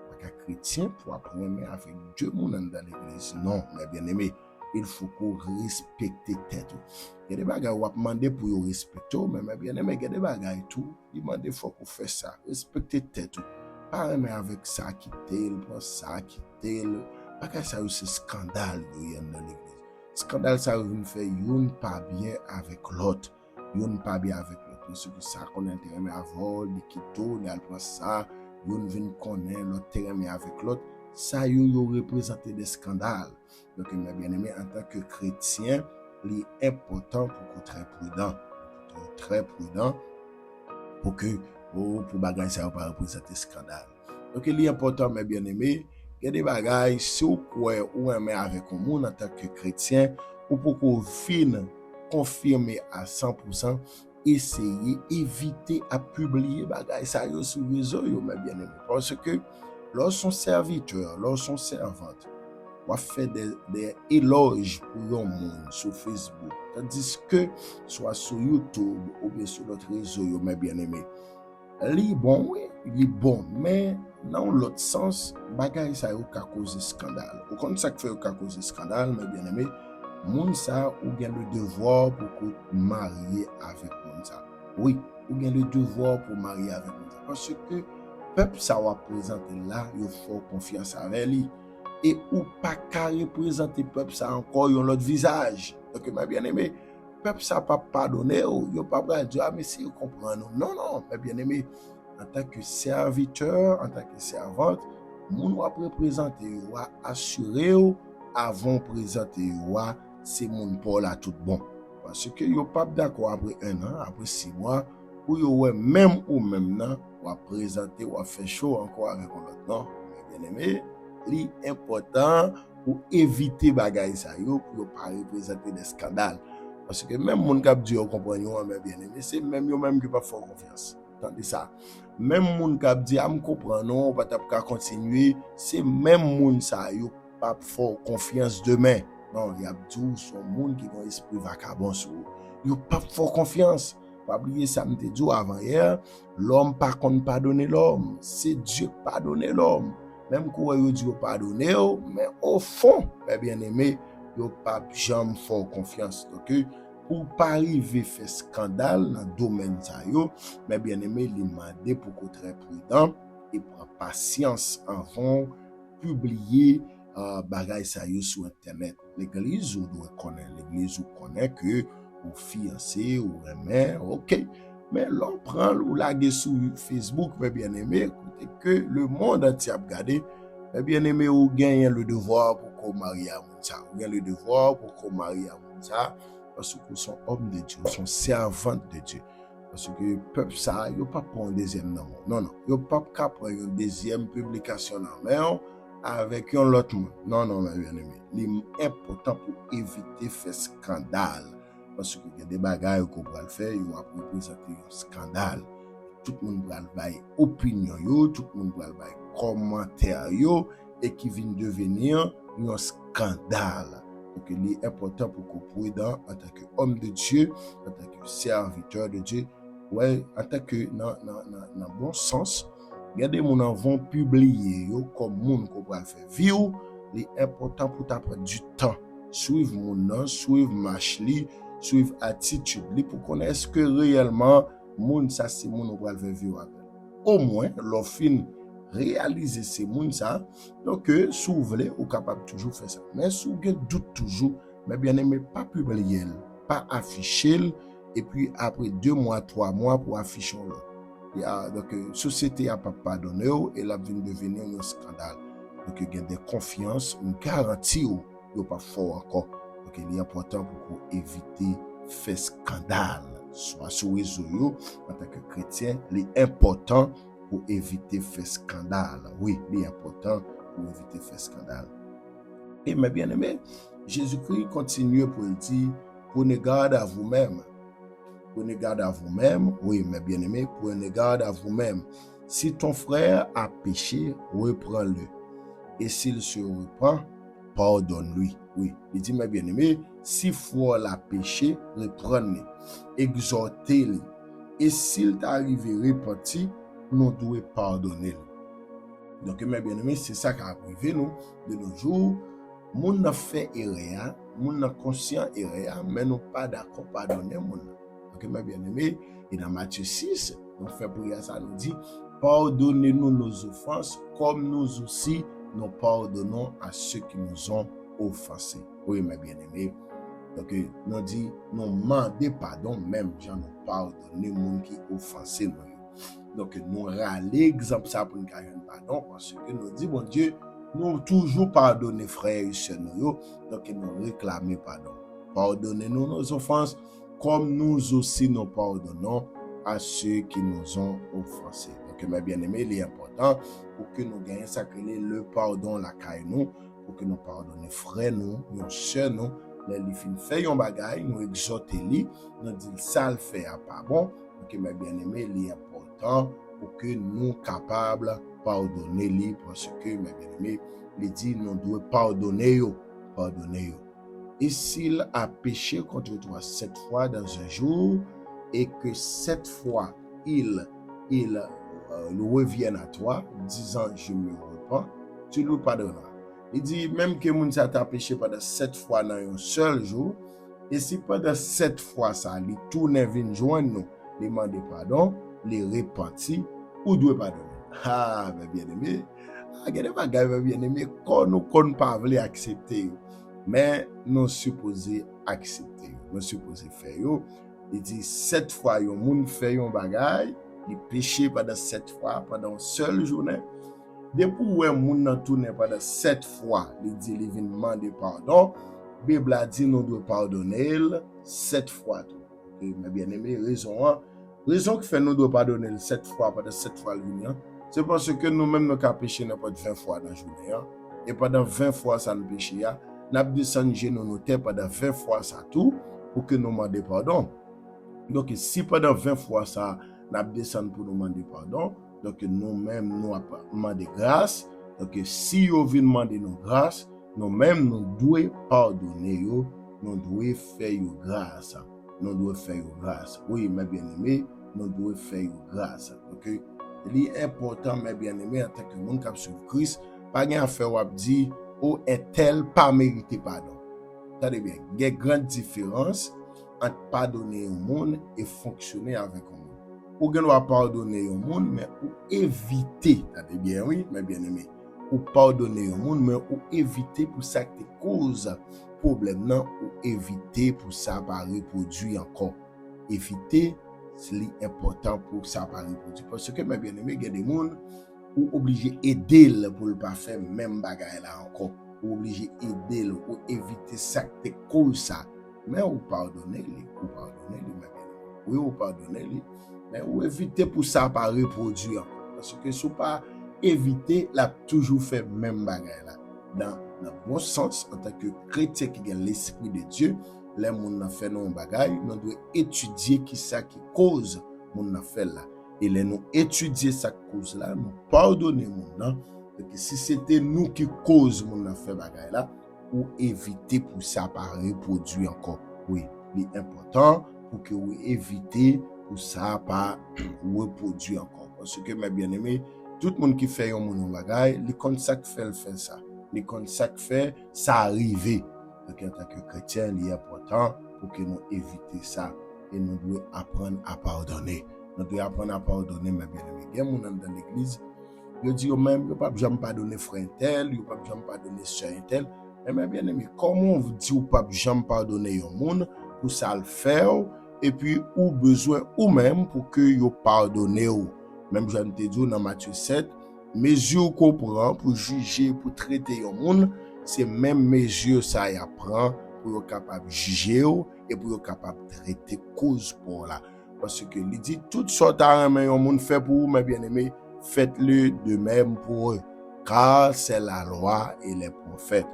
Parce que chrétien pour apprendre avec Dieu dans l'église. Non, mes bien-aimés, il faut qu'on respecte tête. Il y a des bagages où on demande pour vous respecter, mais mes bien-aimés, il y a des bagages tout. Il demande il faut qu'on fasse ça. Respectez tête. Pas avec ça, quitter, prendre ça, quitter, Bagay ça c'est scandale dans l'église. Scandale ça vient faire yon pas bien avec l'autre. Yon pas bien avec l'autre. Parce que ça qu'on a intérêt à avoir, les quito, les alpes ça, yon vient connaître l'autre terrain avec l'autre. Ça yo représente des scandales. Donc mes bien-aimés, en tant que chrétien, il est important pour qu'on très prudent. Très prudent pour que pour bagay ça pas représenter scandale. Donc il est important mes bien-aimés, il y a des bagages si vous croyez ou aimer avec un monde en tant que chrétien ou pour qu'on fin confirmer à 100%, essayer éviter à publier bagay ça yo sur réseau yo mes bien-aimés parce que lorsqu'on serviteur, lorsqu'on servante on fait des éloges pour un monde sur Facebook, tandis que soit sur YouTube ou bien sur notre réseau, mes bien-aimés, li bon, oui, li bon, mais dans l'autre sens, bagay ça yo ka cause scandale. Ou comme ça que fait ka cause scandale, mes bien-aimés, moun ça ou bien le devoir pour marier avec moun ça. Oui, ou bien le devoir pour marier avec moun ça. Parce que peuple ça va présenter là, il faut confiance avec lui. Et ou pas qu'à représenter peuple ça encore yon l'autre visage. Donc mes bien-aimés, peuple ça pas pardonner ou yo pas pas dire mais si vous comprenez non mes bien-aimés, en tant que serviteur, en tant que servante, moun va représenter ou assurer ou avant présenter ou c'est moun pour là tout bon. Parce que yo pas d'accord après 1 an, après 6 mois ou yo même nan ou présenter ou faire show encore avec l'autre non mes bien-aimés. Li important pour éviter bagay ça yo pour pas représenter des scandales parce que même moun k'ap di yo comprendre mes bien-aimés c'est même yo même qui pas fort confiance tandis ça même moun k'ap di am comprendre non pas t'a continuer c'est même moun ça yo pas fort confiance demain non y a tout son moun qui ont esprit vagabond sur yo pas fort confiance pas oublier ça me dit avant hier l'homme pas compte pardonner l'homme c'est Dieu qui pardonne l'homme. Même quand vous dites pardonner, mais au fond, mes bien-aimés, vous pas jamais fort confiance. Donc, pour pas arriver à faire scandale dans le domaine ça, mes bien-aimés, les demander pour être très prudent et prendre patience avant de publier bagay ça sur Internet. L'église, vous doit connaître, l'église, vous connaît que vous fiancé ou remet, ok. Mais l'on prend ou laguer sur Facebook, mes bien-aimés, écoutez que le monde entier a regardé, mes bien-aimés, ou gagnent le devoir pour qu'on marie à Mounsa, ou gagnent le devoir pour qu'on marie à Mounsa, parce que sont hommes de Dieu, sont servantes de Dieu. Parce que le peuple, ça, il n'y a pas pour un deuxième nom. Non, il n'y a pas pour une deuxième publication non, avec un autre monde. Non, mes bien-aimés. L'important pour éviter de faire scandale. Parce qu'il y a des bagages qu'on va le faire, il va représenter un scandale. Tout le monde va le faire opinion, tout le monde va le faire commentaire, et qui vient devenir un scandale. Donc, il est important pour qu'on prudent en tant qu'homme de Dieu, en tant que serviteur de Dieu, ouais, en tant que, dans bon sens, il y a des gens qui vont publier comme monde qu'on va le faire vivre. Il est important pour t'apprendre du temps. Suivre mon nom, suivre marche li, suivre attitude li pour connaître que réellement moun ça c'est moun on va le vivre avec. Au moins l'offre réaliser ces moun ça donc si vous voulez ou capable toujours faire ça. Mais si vous avez doute toujours, mais bien aimé pas publier, pas afficher et puis après 2 mois, 3 mois pour afficher l'autre. Donc société a pas pardonné et la vient devenir un scandale. Donc il y a des confiance, une garantie ou pas fort encore. Donc il est important pour éviter faire scandale soit sur les réseaux en tant que chrétien. Il est important pour éviter faire scandale. Oui, il est important pour éviter faire scandale. Et mes bien-aimés, Jésus-Christ continue pour dire, prenez garde à vous-même. Prenez garde à vous-même. Oui, mes bien-aimés, prenez garde à vous-même. Si ton frère a péché, reprends-le. Et s'il se reprend, pardonne-lui. Oui, il dit, mes bien-aimés, si frère l'a péché, reprends-le. Exhortez-le. Et s'il t'arrive repenti, nous devons pardonner. Donc, mes bien-aimés, c'est ça qui a arrivé nous, de nos jours. Moun n'a fait erreur, moun n'a conscient erreur, mais nous pas d'accord pardonner moun. Donc, mes bien-aimés, et dans Matthieu 6, on fait prière ça, nous dit, pardonnez-nous nos offenses, comme nous aussi nous pardonnons à ceux qui nous ont offensés. Oui, mes bien-aimés. Donc, nous dit, nous demandons pardon, même gens nous pardonner, gens qui offensé nous. Donc, nous râler, exemple ça pour nous gagner pardon, parce que nous dit, bon Dieu, nous toujours pardonner frères et sœurs nous, donc nous réclamer pardon. Pardonnez-nous nos offenses, comme nous aussi nous pardonnons à ceux qui nous ont offensés. Donc, mes bien-aimés, il est important pour que nous gagnions ça, que le pardon la caille nous, pour que nous pardonnions frères nous, nos sœurs nous, les fin fait yon bagay, nous exhorter li, nous dit ça le fait pas bon. Donc, mes bien-aimés, il est important pour que nous capables pardonner li, parce que mes bien-aimés, il dit nous devons pardonner yo. Et s'il a péché contre toi 7 fois dans un jour, et que 7 fois il revienne à toi, disant je me repens, tu lui pardonneras. Il dit même que moun sa t'a péché pendant 7 fois dans un seul jour, et si pendant 7 fois ça, il tourne vin joindre nous, demander pardon, les repentir, ou doit pardonner. Ah, mes bien-aimés, regardez ma gars, mes bien-aimés, quand nous ne pas accepter, mais nous supposons accepter, nous supposons faire. Il dit 7 fois, yon moun fait yon bagay, il péché pendant 7 fois, pendant une seule journée. Depuis où moun nan tourne pendant 7 fois, il dit il vient demander pardon. Bible a dit nous devons pardonner 7 fois. Et mes bien-aimés, raison qui fait nous devons pardonner 7 fois pendant 7 fois le vient, c'est parce que nous-mêmes nous avons péché n'importe 20 fois dans la journée. Et pendant 20 fois ça nous péché, nous avons descendu nos terres pendant 20 fois ça tout pour que nous demandions pardon. Donc si pendant 20 fois ça, nous avons descendu pour nous demander pardon, donc nous-mêmes nous avons demandé grâce. Donc si vous venez demander nos grâce, nous-mêmes nous devons pardonner, nous devons faire grâce. Nous devons faire grâce. Oui, mes bien-aimés, nous devons faire grâce. Donc il est important, mes bien-aimés, en tant que monde qui suit Christ, pas rien à faire ou dire, oh, est-elle pas mérité pardon? Attendez bien, il y a une grande différence entre pardonner au monde et fonctionner avec un monde. Ou bien on pardonner au monde, mais ou éviter, attendez bien, oui, mes bien-aimés, ou pardonner au monde, mais ou éviter pour ça que cause problème, non, ou éviter pour ça pas reproduire encore. Éviter, c'est important pour ça pas reproduire. Parce que, mes bien-aimés, il y a des gens ou obligé aider pour ne pas faire même bagaille là encore, ou obligé aider ou éviter ça que cause ça, mais ou pardonner les, oui ou pardonner les, mais ou éviter pour ça pas reproduire, parce que si pas éviter la toujours fait même bagaille là, dans le bon sens en tant que chrétien qui a l'esprit de Dieu, les gens n'a fait non bagaille, nous doit étudier qui ça qui cause mon n'a fait là. Et les nous étudier cette cause-là, nous pardonner mon que si c'était nous qui cause mon affaire bagaille là, ou éviter pour ça pas reproduire encore. Oui, c'est important pour que vous éviter pour ça pas reproduire encore. Parce que mes bien-aimés, tout le monde qui fait un mon bagaille, les comme ça fait ça. Les comme ça fait ça arriver. Donc en tant que chrétien, il est important pour que nous éviter ça et nous devons apprendre à pardonner. Nous devons apprendre à pardonner, mes bien-aimés. Il y a des gens dans l'église, ils disent même, ils ne peuvent pas pardonner frère tel, ils ne peuvent pas pardonner soeur tel. Mais mes bien-aimés, comment vous dites, vous ne pouvez pas pardonner un monde pour ça le faire, et puis, ou besoin, ou même pour que vous pardonnez. Même je te dis dans Matthieu 7, mesures qu'on prend pour juger, pour traiter un monde, c'est même mesures ça y apprend pour être capable de juger et pour être capable de traiter cause pour là. Parce que il dit toutes sortes de monde fait pour vous, mes bien-aimés, faites-le de même pour eux, car c'est la loi et les prophètes.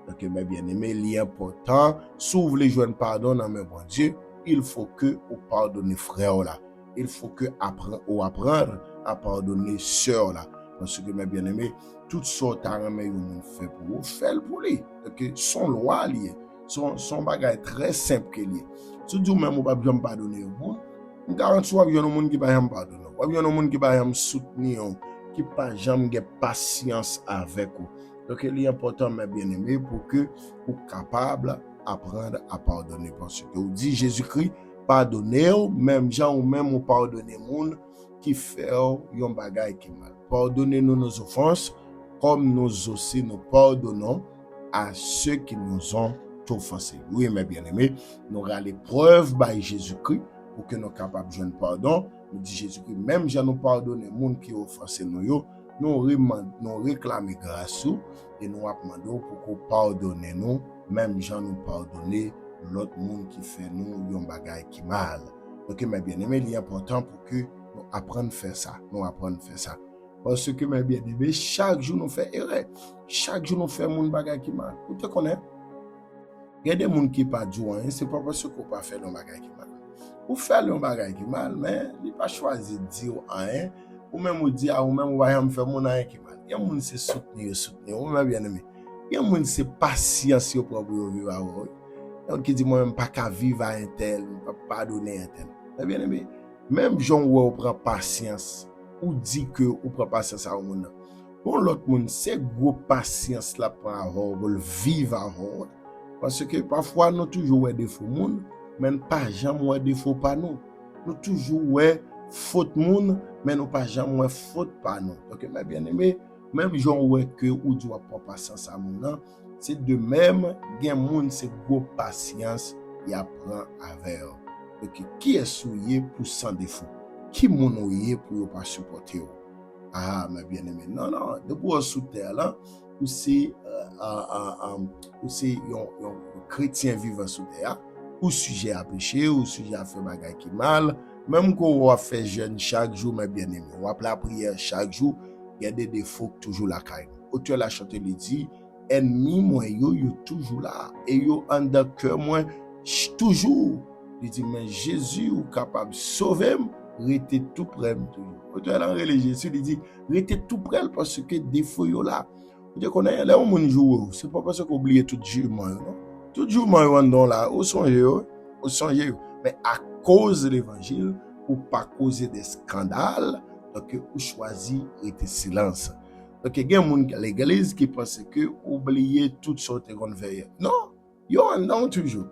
Donc, mes bien-aimés, il est important, si vous voulez joindre pardon dans mes bon Dieu, il faut que vous pardonnez frère là. Il faut que apprendre à pardonner sœur là. Parce que mes bien-aimés, toutes sortes de monde fait pour vous, faites pour lui. Donc, son loi lié, son bagage très simple que lié. Si vous même vous pas besoin pardonner au monde, je garantis qu'il y a des gens qui ne peuvent pas pardonner. Il y a des gens qui ne peuvent pas soutenir, qui ne peuvent pas avoir patience avec vous. Donc, il est important, mes bien-aimés, pour que vous soyez capables d'apprendre à pardonner. Parce que vous dites Jésus-Christ, pardonnez, même gens ou même vous pardonnez les gens qui font un bagage qui est mal. Pardonnez-nous nos offenses, comme nous aussi nous pardonnons à ceux qui nous ont offensés. Oui, mes bien-aimés, nous avons l'épreuve par Jésus-Christ pour que nous soyons capables de joindre pardon. Nous dit Jésus-Christ, même si nous pardonnons les gens qui ont offensé nous, nous réclamons grâce et nous demandons pour qu'on pardonne nous, même si nous pardonnons l'autre monde qui fait nous un bagage qui mal. Donc, mes bien-aimés, il est important pour que nous apprenions à faire ça. Parce que, mes bien-aimés, chaque jour nous faisons erreur. Chaque jour nous faisons un bagage qui mal. Vous te connaissez? Il y a des gens qui ne pas du rien, c'est pas parce qu'on pas faire un bagage qui mal. Ou faire un bagage qui mal, mais il n'a pas choisi de dire rien, ou même ou dire, ou même ou va faire mon rien qui mal. Il y a des gens qui se soutenir, ou mes bien-aimés. Il y a des gens qui se patience au propre vivre à eux. Donc, qui dit, moi-même, pas qu'à vivre à un tel, pas pardonner un tel. Mais bien aimé, même Jean où on prend patience, ou dit que on prend patience à un monde. Bon, l'autre monde, c'est gros patience là pour avoir, pour le vivre avant. Parce que parfois, nous toujours des faux monde, mais pas jamais des faux pas nous. Nous toujours faute monde, mais nous pas jamais faute pas nous. Donc, mes bien aimé, même Jean où que ou doit prendre patience à monde. C'est de même, gen moun c'est gros patience y apprend avec. Donc qui est souillé pour sans défaut? Qui moun ouye pour pas supporter? Ah, mes bien-aimés, non, depuis sous terre là, ou c'est yon chrétien vivant sous terre, ou sujet à pécher, ou sujet à faire bagay qui mal, même qu'on va faire jeûne chaque jour, mes bien-aimés, on va la prière chaque jour, il y a des défauts toujours la caille. Auteur la chante lui dit, ennemi moi yo toujours là et yo en de cœur moi toujours. Il dit mais Jésus est capable de sauver, rester tout près toujours. Auteur la Jésus il dit rester tout près parce que défaut yo là. Vous connaissez là on joue, c'est pas parce qu'on oublie tout jugement non. Tout jugement on dans là, au songe mais à cause de l'évangile ou pas causer des scandales, donc on choisit rester silence. Donc, il y a des gens l'église qui pensent que oublier toutes sortes de veille. Non, il y a un toujours.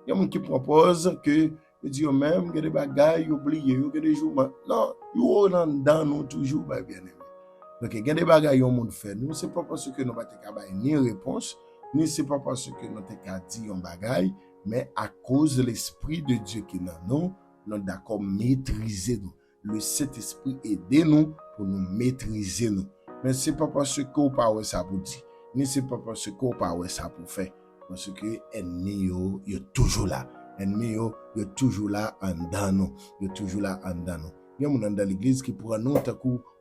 Il y a des gens qui proposent que, ils disent même, il y a des bagages, oublier, il y a des jours. Non, il y a dans nous toujours, bien aimé. Donc, il y a des bagages que nous fait. Nous, ce n'est pas parce que nous n'avons pas ni réponse, ni ce n'est pas parce que nous n'avons pas dit un bagage, mais à cause de l'Esprit de Dieu qui est dans nous, nous sommes d'accord maîtriser nous. Le Saint-Esprit aide nous pour nous maîtriser nous. Mais ce n'est pas parce qu'on parle ça pour dire, ni ce n'est pas parce qu'on parle ça pour faire. Parce que l'ennemi est toujours là. L'ennemi est toujours là en dedans nous. Il est toujours là en dedans nous. Il y a des gens dans l'église qui prennent nous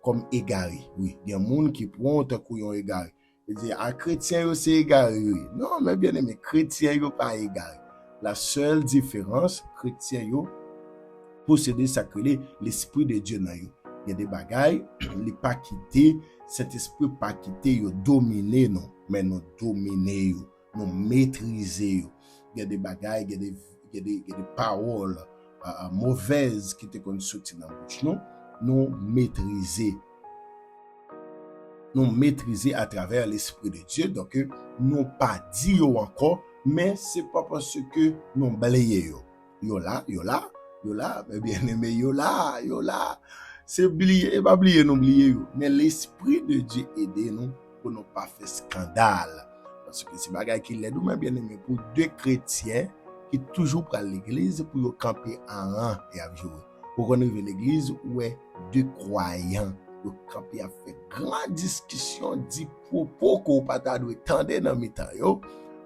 comme égarés. Oui, il y a des gens qui prennent nous égarés. Ils disent, ah, chrétien, c'est égaré. Oui. Non, mais bien aimé, chrétien, il n'est pas égaré. La seule différence, chrétien, posséder ça que l'Esprit de Dieu dans eux. Il y a des bagailles, les pas quitter, cet esprit pas quitter, il dominer non, mais nous dominer, nous maîtriser. Il y a des bagailles, il y a des paroles mauvaises qui te qu'on sorti dans la bouche non, nous maîtriser à travers l'Esprit de Dieu. Donc nous pas dire encore, mais c'est pas parce que nous balayer yo là, mais bien aimé yo là. C'est oublier, pas oublier, non oublier. Mais l'Esprit de Dieu aide nous pour ne pas faire scandale. Parce que c'est bagay qui l'aide, mais bien aimé, pour deux chrétiens qui toujours prennent l'église pour camper en rang et à jouer. Pour qu'on arrive à l'église où est deux croyants, qui camper à faire grande discussion, dit propos qu'on pas doit tendre dans mes temps.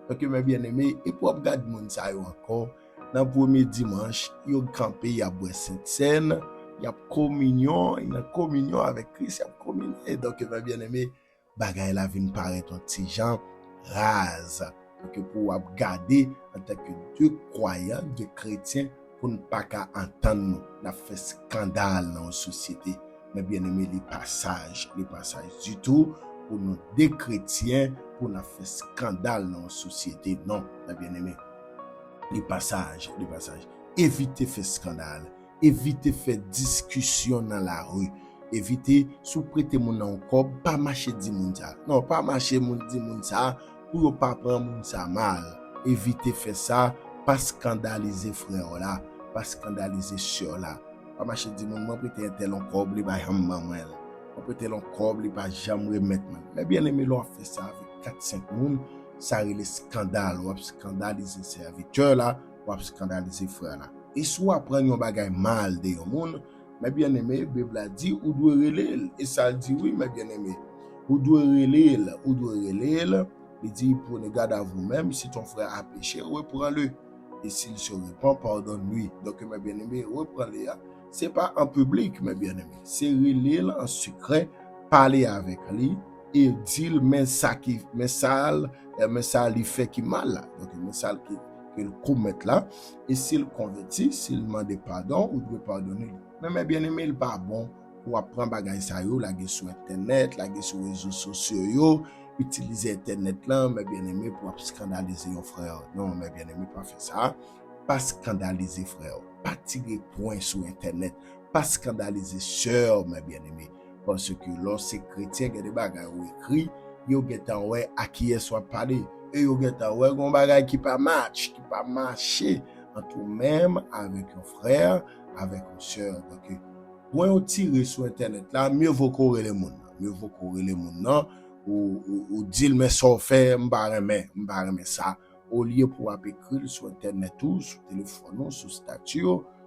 Donc, mes bien aimé, et pour regarder mon ça encore, dans le premier dimanche, il y a campé, il y a boire Sainte-Seine. Il y a communion, il y a communion avec Christ, il y a communion. Et donc, mes bien-aimés, bagay la vient paraître un petit genre rase. Donc, pour garder en tant que deux croyants, deux chrétiens, pour ne pas entendre nous, la fait scandale dans la société. Mes bien-aimés, les passages du tout, pour nous deux chrétiens, pour ne faire scandale dans la société. Non, mes bien-aimés, les passages. Évitez de faire scandale. Évitez de faire discussion dans la rue. Évitez, sous prêter mon encore, pas marcher di moun ça. Non, pas marcher di moun ça, pour pas prendre moun ça mal. Évitez de faire ça, pas scandaliser frère là, pas scandaliser sœur là. Pas marcher di moun, moi prêter un tel encore, bli ba maman. on peut être encore, il pas jamais remettre. Mais bien aimé, l'on fait ça avec 4-5 personnes, ça a les scandales, ou scandaliser serviteurs là, ou scandaliser frères là. Et soit prendre un bagage mal de yon monde, mais bien aimé, Bible a dit, ou doit relayer, et ça dit oui, mais bien aimé, ou doit relayer, il dit, prenez garde à vous-même, si ton frère a péché, reprends-le. Et s'il se repent, pardonne-lui. Donc, mes bien-aimés, reprends-le. Ce n'est pas en public, mes bien-aimés. C'est relayer en secret, parler avec lui et dire, mais ça lui fait qui mal. Donc, mais ça qu'il commet là. Et s'il convertit, s'il demande pardon, ou doit pardonner. Mais mes bien-aimés, il n'est pas bon pour apprendre bagay ça yo, la sur Internet, la sur les réseaux sociaux yo, utiliser Internet là, mes bien-aimés, pour scandaliser un frère. Non, mes bien-aimés, pas faire ça. Pas scandaliser frère. Pas tirer point sur Internet. Pas scandaliser sœur, mes bien-aimés. Parce que lorsque chrétien, il y a des bagages écrits, yo getan ouais à qui est soit parler. Et yo getan ouais gon bagay qui pas match, qui pas marcher entre même avec un frère, avec une sœur. Donc, pour on tirer sur Internet là, mieux vaut courir les monde. Mieux vaut courir les monde ou dire mais ça fait m'barremer ça au lieu pour écrire sur Internet ou sur téléphone, sur statut,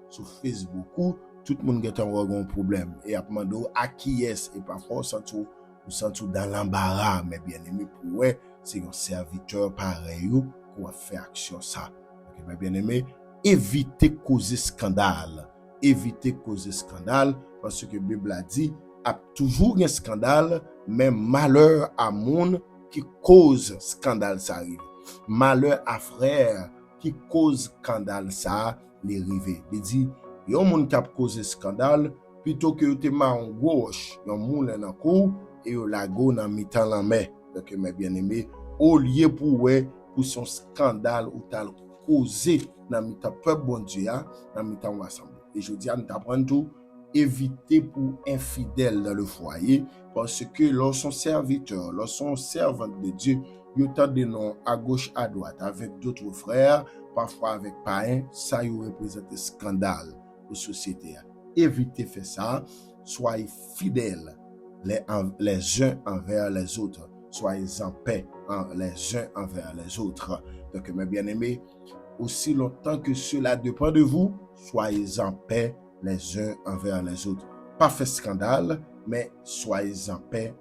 sur Facebook, tout le monde a un problème et après à qui est et parfois on sent tout dans l'embarras, mais bien aimé pour ouais, c'est un serviteur pareil pour faire action ça. Donc, mais bien aimé, évitez causer scandale. Éviter causer scandale parce que la Bible a dit a toujours un scandale mais malheur à monde qui cause scandale ça arrive. Malheur à frère qui cause scandale ça les rive. Il dit yon monde qui a causé scandale plutôt que te ma en gauche, yon monde en cour et yon la go dans mitan la main. Donc mes bien-aimés, au lieu pour son scandale ou tal causé dans mitan peuple bon Dieu, dans mitan ensemble. Et je dis à nous apprendre tout, éviter pour infidèles dans le foyer, parce que lorsqu'on serviteur, lorsqu'on servant de Dieu, il y a des noms à gauche, à droite, avec d'autres frères, parfois avec parents, ça y représente un scandale aux sociétés. Évitez de faire ça, soyez fidèles les uns envers les autres, soyez en paix les uns envers les autres. Donc, mes bien-aimés, aussi longtemps que cela dépend de vous, soyez en paix les uns envers les autres. Pas fait scandale, mais soyez en paix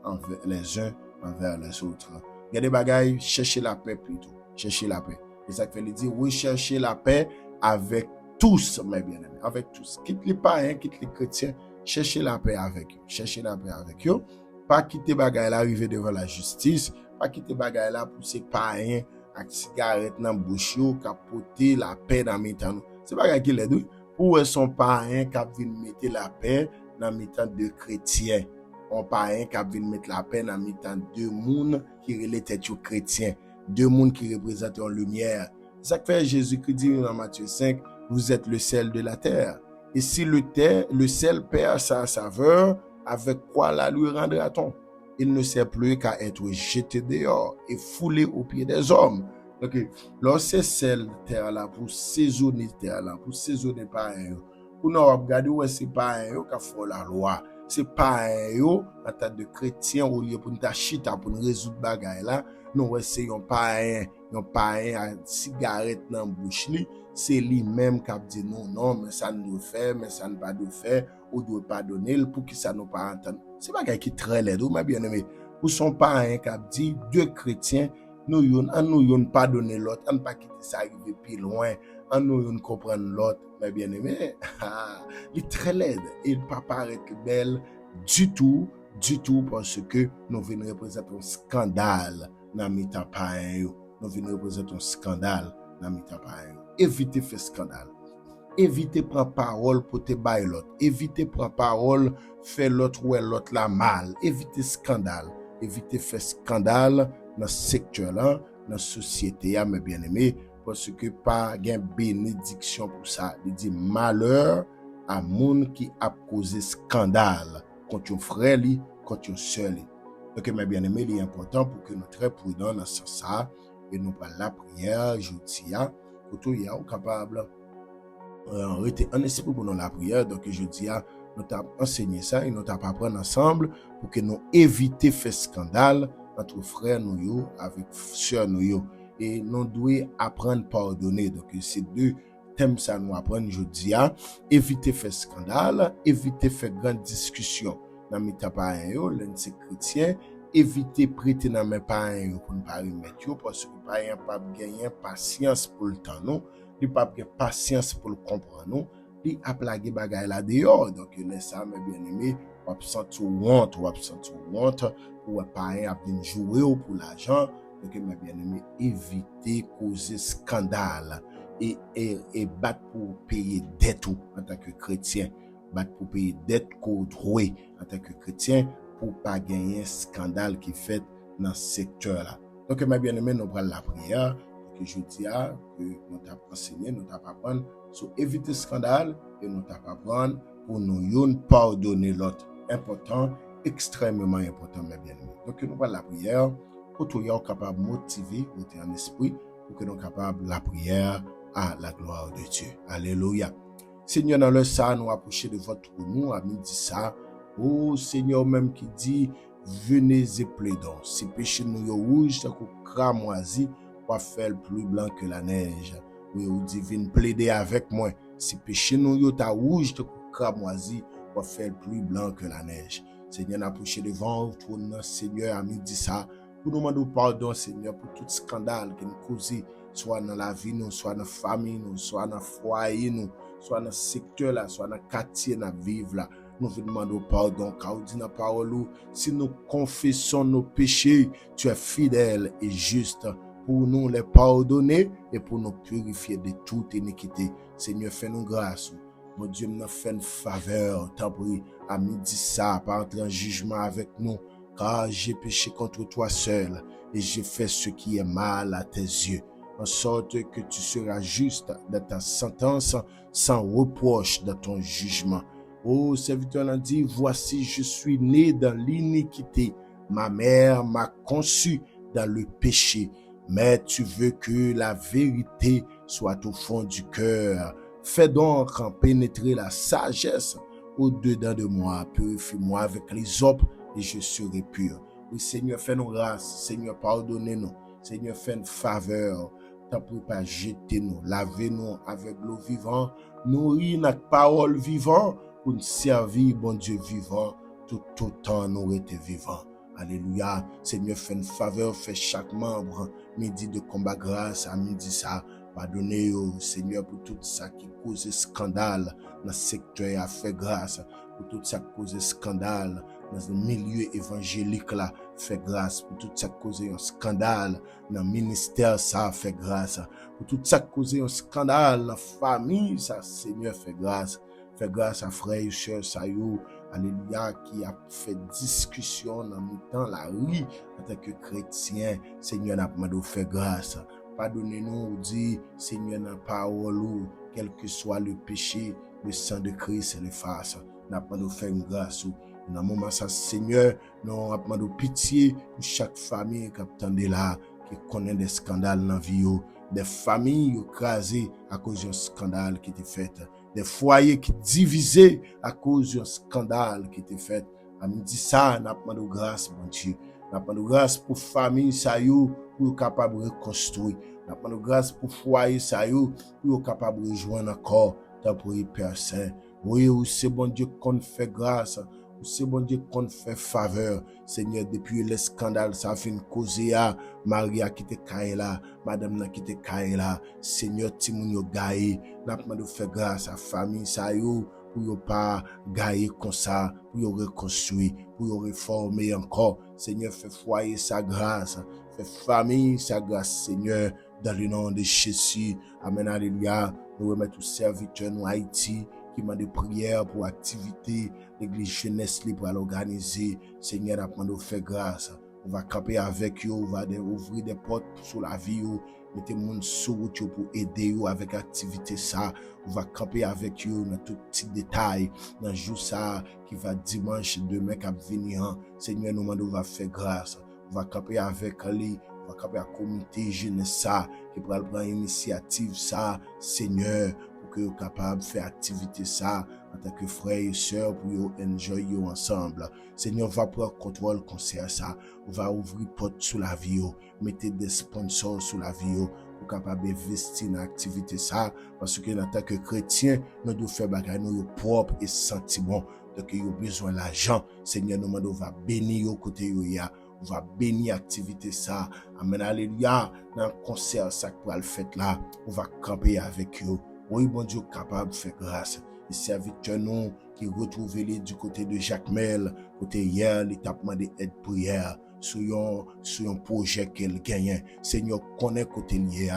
les uns envers les autres. Il y a des bagailles, cherchez la paix plutôt. Cherchez la paix. Et ça fait dire, oui, cherchez la paix avec tous, mes bien-aimés. Avec tous. Quitte les païens, quitte les chrétiens, cherchez la paix avec eux. Cherchez la paix avec eux. Pas quitter bagaille là, arriver devant la justice. Pas quitter bagaille là pour ces païens avec cigarette dans bouche yo capoter la paix dans mitan. C'est pas qui les deux pour son parrain qui vient mettre la paix dans mitan de chrétiens. On parrain qui vient mettre la paix dans mitan de monde qui relève chrétien, deux monde qui représentent la lumière. Ça fait Jésus-Christ dit dans Matthieu 5, vous êtes le sel de la terre. Et si le sel perd sa saveur, avec quoi la lui rendra-t-on? Il ne sert plus qu'à être jeté dehors et foulé aux pieds des hommes. Donc, lorsque c'est la terre là, pour saisonner terre là, pour saisonner par eux, pour nous regarder où c'est pas eux qui font la loi, c'est pas eux en tant que chrétien au lieu pour nous chita pour nous résoudre bagaille là, nous essayons pas un cigarette dans bouche li, c'est lui-même qui a dit non, mais ça nous fait, mais ça ne pas de faire, ou doit pardonner pour que ça nous pas entendre. C'est pas quelqu'un qui très laid, ou bien aimé. Ou son parent qui a dit deux chrétiens, nous yon pardonner l'autre, on pas quitter ça arriver plus loin, on nous comprendre l'autre, mais bien aimé, il est très laid, il pas paraître belle du tout, parce que nous venons représenter un scandale dans mitan parent, nous venons représenter un scandale dans mitan parent. Évitez faire scandale. Évitez prendre parole pour te bailler l'autre. Évitez prendre parole faire l'autre ou l'autre la mal. Évitez scandale. Évitez faire scandale dans ce secteur là, dans la société, mes bien-aimés, parce que pas gain bénédiction pour ça. Il dit malheur à monde qui a causé scandale contre un frère li, contre un sœur li. Donc mes bien-aimés, il est important pour que nous soyons très prudents dans ce sens et nous pas la prière, je dis pour tout y a capable en esprit pour nous la prière. Donc je dis nous t'a enseigné ça et nous t'a apprendre ensemble pour que nous éviter faire scandale entre frères nous yo avec sœurs nous yo et nous devons apprendre pardonner. Donc c'est deux thèmes ça nous apprendre aujourd'hui, éviter faire scandale, éviter faire grande discussion dans mes parents yo, l'un c'est chrétien, éviter prêter dans mes parents yo pour ne pas remettre yo parce que parents pas gagner patience pour le temps non, il pas gagner patience pour le comprendre non, il a plagué bagaille là dehors. Donc laisse ça mes bien-aimés, on va sentir honte pour parents a bien jouer pour l'argent. Donc mes bien-aimés, éviter causer scandale et battre pour payer dette en tant que chrétien, battre pour payer dette qu'on doit en tant que chrétien pour pas gagner un scandale qui fait dans ce secteur là. Donc mes bien-aimés, nous prenons la prière que je dis que nous t'avons enseigné, nous t'avons appris sur éviter scandale et nous t'avons appris pour nous pardonner l'autre. Important, extrêmement important mes bien-aimés. Donc nous prenons la prière pour que nous soyons capables de motiver notre esprit pour que nous soyons capables de la prière à la gloire de Dieu. Alléluia. Seigneur, dans le ça, nous approcher de votre nom, à midi ça. Oh Seigneur, même qui dit, venez et plaidons. Si péché nous est rouge, ça qu'on cramoisi, pour faire plus blanc que la neige. Oui, ou dit, venez plaider avec moi. Si péché nous est rouge, ça qu'on cramoisi, pour faire plus blanc que la neige. Seigneur, nous approcher devant votre nom, Seigneur, à midi ça. Pour nous demander pardon, Seigneur, pour tout scandale qui nous cause, soit dans la vie, nous, soit dans la famille, nous, soit dans le foyer, nous, soit dans le secteur, là, soit dans le quartier, dans vivre là. Nous vous demandons pardon, car vous dites dans la parole, si nous confessons nos péchés, tu es fidèle et juste pour nous les pardonner et pour nous purifier de toute iniquité. Seigneur, fais-nous grâce. Mon Dieu, nous fait une faveur, t'en prie, à midi ça, pas entrer en jugement avec nous, car j'ai péché contre toi seul et j'ai fait ce qui est mal à tes yeux, en sorte que tu seras juste dans ta sentence, sans reproche dans ton jugement. Oh, serviteur l'a dit, voici, je suis né dans l'iniquité. Ma mère m'a conçu dans le péché. Mais tu veux que la vérité soit au fond du cœur. Fais donc en pénétrer la sagesse au-dedans de moi. Purifie-moi avec les eaux et je serai pur. Oui, Seigneur, fais-nous grâce. Seigneur, pardonnez-nous. Seigneur, fais une faveur. T'en prie pas, jetez-nous, lavez-nous avec l'eau vivante, nourris notre parole vivante pour nous servir, bon Dieu vivant, tout autant nous été vivants. Alléluia. Seigneur, fais une faveur, fais chaque membre, midi de combat grâce, à midi ça. Pardonnez-nous, Seigneur, pour tout ça qui cause scandale dans le secteur, à faire grâce. Pour tout ça qui cause scandale dans le milieu évangélique là, fait grâce. Pour tout ça qui cause un scandale dans le ministère, ça fait grâce. Pour tout ça qui cause un scandale dans la famille, ça, Seigneur, fait grâce. Fait grâce à frère et sœur Sayou, alléluia, qui a fait discussion dans le temps, la rue, en tant que chrétien. Seigneur, n'a pas fait grâce. Pardonnez-nous, dit, Seigneur, dans la parole, quel que soit le péché, le sang de Christ l'efface. N'a pas fait grâce. Dans le moment, ça, Seigneur, nous avons de pitié pour chaque famille qui attendait là, qui connaît des scandales dans la vie, des familles écrasées à cause d'un scandale qui était fait, des foyers qui divisés à cause d'un scandale qui était fait. À midi ça, nous avons de grâce, mon Dieu. Nous avons de grâce pour famille, ça y est, pour être capable de reconstruire. Nous avons de grâce pour foyer, ça y est, pour être capable de rejoindre encore, tant pour y Père Saint. Oui, c'est bon Dieu qu'on fait grâce. C'est bon Dieu qu'on fait faveur. Seigneur, depuis le scandale, ça a fait une cause à Maria qui te caille là, madame qui te caille là. Seigneur, Timoun yo gaye, n'a pas de faire grâce à famille, ça yo, pour yo pas gaye comme ça, pour yo reconstruire, pour yo réformer encore. Seigneur, fais foyer sa grâce, fais famille sa grâce, Seigneur, dans le nom de Jésus. Amen, alléluia. Nous remettons tous serviteurs nous Haïti, qui m'a des prières pour activité, l'église jeunesse libre à l'organiser. Seigneur, apprends nous faire grâce. On va camper avec eux, on va ouvrir des portes sur la vie, mettez mon sur route pour aider eux avec activité ça. On va camper avec eux dans tout petit détail, dans le jour ça, qui va dimanche, demain, qui va venir. Seigneur, nous on va faire grâce. On va camper avec lui. On va camper à la communauté jeunesse ça, qui va prendre l'initiative ça, Seigneur, que capable de faire activité ça en tant que frères et sœurs pour yo enjoy yo ensemble. Seigneur, va prendre contrôle concert ça. On va ouvrir porte sous la vie yo, mettez des sponsors sous la vie yo pour capable investir dans activité ça parce que en tant que chrétien, nous devons faire bagay nous propre et sentiment. Donc yo besoin l'argent. Seigneur, nous demandons va bénir yo côté yo ya. On va bénir activité ça. Amen, alléluia. Dans le concert ça pour le fait là, on va camper avec eux. Oui, bon Dieu, capable de faire grâce. Et serviteur nous qui retrouve les du côté de Jacques Mel, côté hier, l'étapement de aide prière, sur un projet qu'elle gagne. Seigneur, connaît côté lié,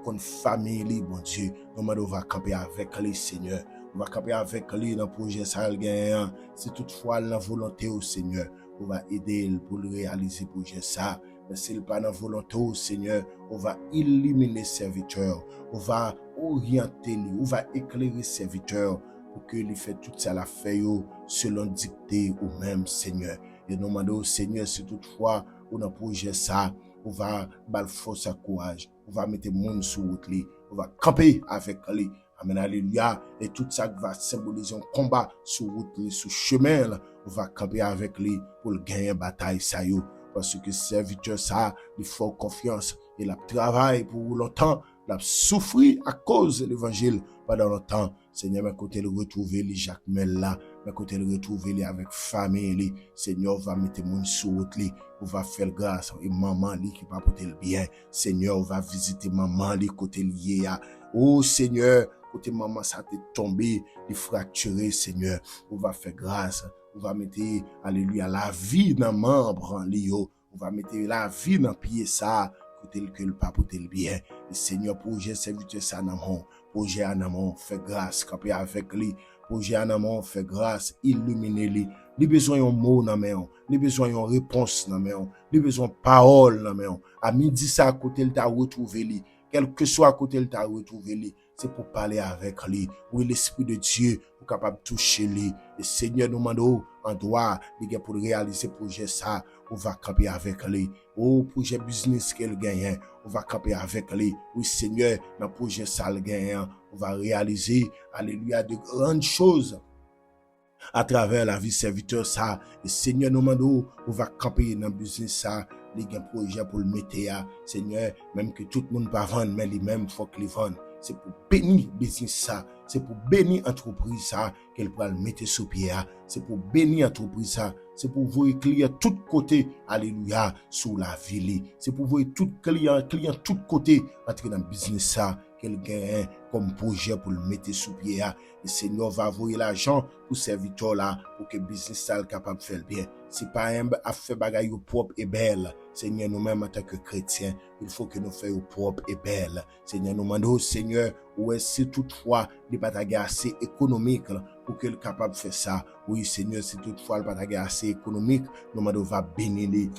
connaît famille, bon Dieu. Nous on va camper avec les Seigneur. On va camper avec lui dans le projet ça gagne. C'est toutefois la volonté au Seigneur. On va aider pour le réaliser le projet ça. Mais si ce n'est pas dans la volonté au Seigneur, on va illuminer les serviteurs. On va orienter, on va éclairer les serviteurs pour que lui fait tout ça la fait selon dictée au même Seigneur. Et nous demandons au Seigneur si toutefois on a projet ça, on va bal force à courage, on va mettre le monde sur route, on va camper avec lui. Amen, alléluia. Et tout ça va symboliser un combat sur route, sur chemin, on va camper avec lui pour gagner bataille ça yo. Parce que serviteur ça, il faut confiance. Il a travaillé pour longtemps, il a souffert à cause de l'évangile pendant longtemps. Seigneur, mais côté le retrouver les Jacques Mel là, mais côté le retrouver les avec famille, Seigneur va mettre mon sur route, on va faire grâce et maman li qui va porter le bien. Seigneur, on va visiter maman li côté lié à. Oh Seigneur, côté maman ça t'est tombé, il fracturé Seigneur, on va faire grâce. On va mettre, alléluia, la vie dans le membre en lio. On va mettre la vie dans le pied ça, côté que le pas pour le bien. Et Seigneur, projet serviteur ça en amont. Projet en amont, fait grâce, camper avec lui. Projet en amont, fait grâce, illuminer lui. Les besoin un mot dans main, les besoin une réponse dans main, les besoin parole dans main. À midi ça à côté le t'a retrouvé lui. Quel que soit à côté le t'a retrouvé lui. C'est pour parler avec lui. Oui, l'Esprit de Dieu est capable de toucher lui. Et Seigneur nous demande en droit pour réaliser projet ça. On va camper avec lui. Oh, projet business qu'elle gagne, on va camper avec lui. Oui, Seigneur, dans le projet ça le gagne, on va réaliser, alléluia, de grandes choses à travers la vie serviteur ça. Et Seigneur nous demande on va camper dans le business ça. Il y a un projet pour le mettre. Seigneur, même que tout le monde va vendre, mais lui-même faut qu'il vende. C'est pour bénir business ça, c'est pour bénir entreprise ça qu'elle pourra le mettre sous pied. C'est pour bénir entreprise ça, c'est pour voir client tout côté, alléluia, sous la ville. C'est pour voir tout client tout côté entrer dans business ça qu'elle gagne comme projet pour le mettre sous pied. Et Seigneur va envoyer l'argent pour serviteur là pour que business ça soit capable de faire bien. C'est pas un affaire bagaille propre et belle. Seigneur, nous-mêmes en tant que chrétiens, il faut que nous fassions propre et belle. Seigneur, nous demandons, Seigneur, où est-ce toutefois les batailles assez économiques pour qu'elle soit capable de faire ça. Oui, Seigneur, si toutefois les batailles assez économiques, nous demandons, va bénir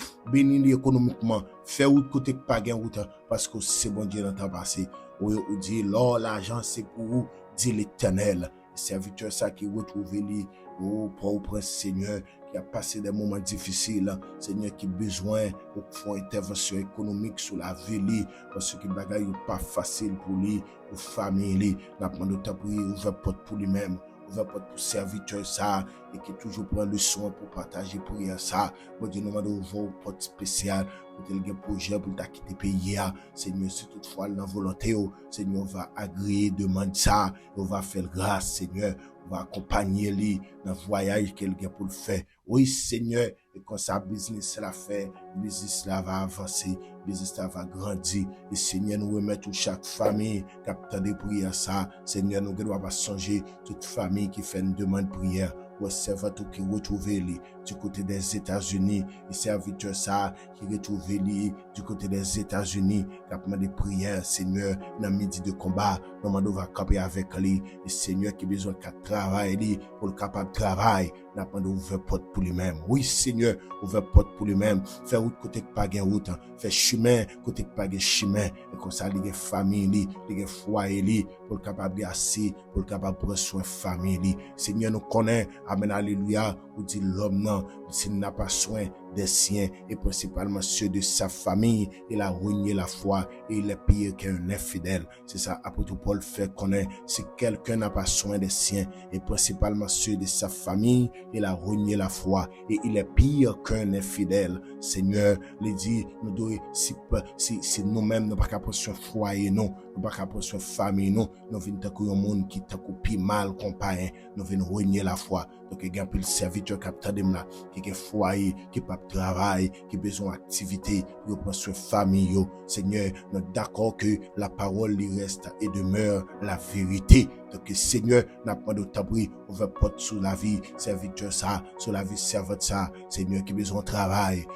économiquement, faire route côté pas gain route, parce que c'est bon Dieu dans le temps passé. Oui, on dit, l'or, l'argent, c'est pour vous, dit l'Éternel. Serviteur ça qui retrouve lui, oh, pour prince Seigneur, qui a passé des moments difficiles, Seigneur, qui a besoin de faire une intervention économique sur la vie, parce que les bagages n'est pas facile pour lui, pour famille, n'a pas de temps pour lui, ouvert porte pour lui-même, ouvert porte pour serviteur ça, et qui toujours prend le soin pour partager prière ça. Bon Dieu, nous demandons ouvrir une porte spéciale pour tel projet pour quitter le pays. Seigneur, si toutefois la volonté, Seigneur, va agréer, demande ça, on va faire grâce, Seigneur, on va accompagner lui dans le voyage qu'il a pour le faire. Oui, Seigneur, et quand ça business la fait, business là va avancer, business là va grandir. Et Seigneur, nous remettons chaque famille qui a des prières ça. Seigneur, nous devons pas songer toute famille qui fait une demande de prière. Ou serviteur qui retrouve lui du côté des États-Unis, et serviteur ça qui retrouve lui du côté des États-Unis, qui a demandé prière, Seigneur, dans midi de combat, nous va camper avec lui, et Seigneur qui a besoin de travailler lui pour le capable de travail, nous avons ouvert porte pour lui-même. Oui, Seigneur, ouvert porte pour lui-même, faire route côté que pas gain route, faire chemin côté que pas gain chemin, et comme ça, il y a famille, il y a foyer, pour le capable de assis, pour le capable de prendre soin de famille. Seigneur, nous connaît. Amen, alléluia, ou dit l'homme non, s'il n'a pas soin des siens et principalement ceux de sa famille. Il a renié la foi et il est pire qu'un infidèle. C'est ça, apôtre Paul fait connaître. Si quelqu'un n'a pas soin des siens et principalement ceux de sa famille, il a renié la foi et il est pire qu'un infidèle. Seigneur, il dit, nous devons, si nous-mêmes, nous pas qu'à prendre soin foyer, nous pas qu'à prendre soin famille, nous venons de un monde qui t'a coupé mal comparé, nous venons renier la foi. Donc, il y a un serviteur capteur de là, qui est foyer, qui pas de travail, qui a besoin d'activité pour prendre soin famille. Seigneur, nous sommes d'accord que la parole lui reste et demeure la vérité. Donc, Seigneur, n'a pas de tabri, ouvre porte sur la vie, serviteur ça, sur la vie servante ça. Seigneur, qui a besoin de travail,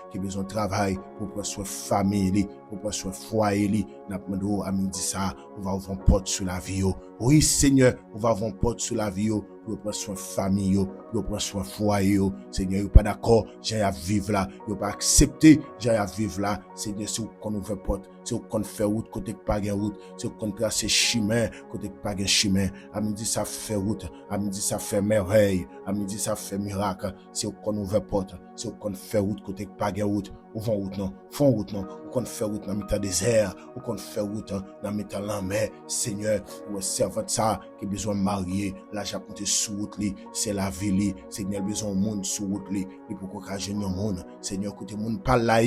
pour prendre soin famille, pour prendre soin foyer, n'a pas de à midi ça, on va ouvrir porte sur la vie. Oui, Seigneur, on va ouvrir porte sur la vie, pour prendre soin famille, pour prendre soin foyer. Seigneur, vous pas d'accord, j'ai à vivre là, vous pas accepté, j'ai à vivre là. Seigneur, si vous qu'on ouvre porte, si vous qu'on fait route, côté pas de route, si vous qu'on trace chemin, côté pas de chemin. À midi, ça fait route. À midi, ça fait merveille. À midi, ça fait miracle. Si vous qu'on ouvre porte, si vous qu'on fait route, côté pas de route, ouvrons route non, font route non, ou qu'on fait route dans le désert, ou qu'on fait route dans le la mer. Seigneur, ou servante ça, qui a besoin de marier, là, j'ai compté sous route, c'est la vie, Seigneur, besoin de monde sous route, et pour qu'on jeune le monde. Seigneur, côté monde pas là,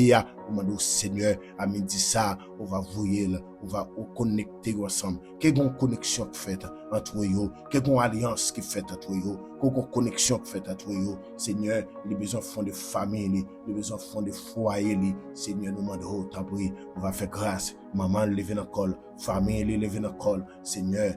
on m'a dit, Seigneur, à midi ça, on va voyer, on va connecter ensemble. Quelle connexion qui fait entre eux, quelle alliance qui fait entre eux, quelle connexion qui fait entre eux. Seigneur, les besoins font de famille, les besoins font de foyer, Seigneur, nous demandons, on va faire grâce. Maman lever dans col, famille lever dans col. Seigneur,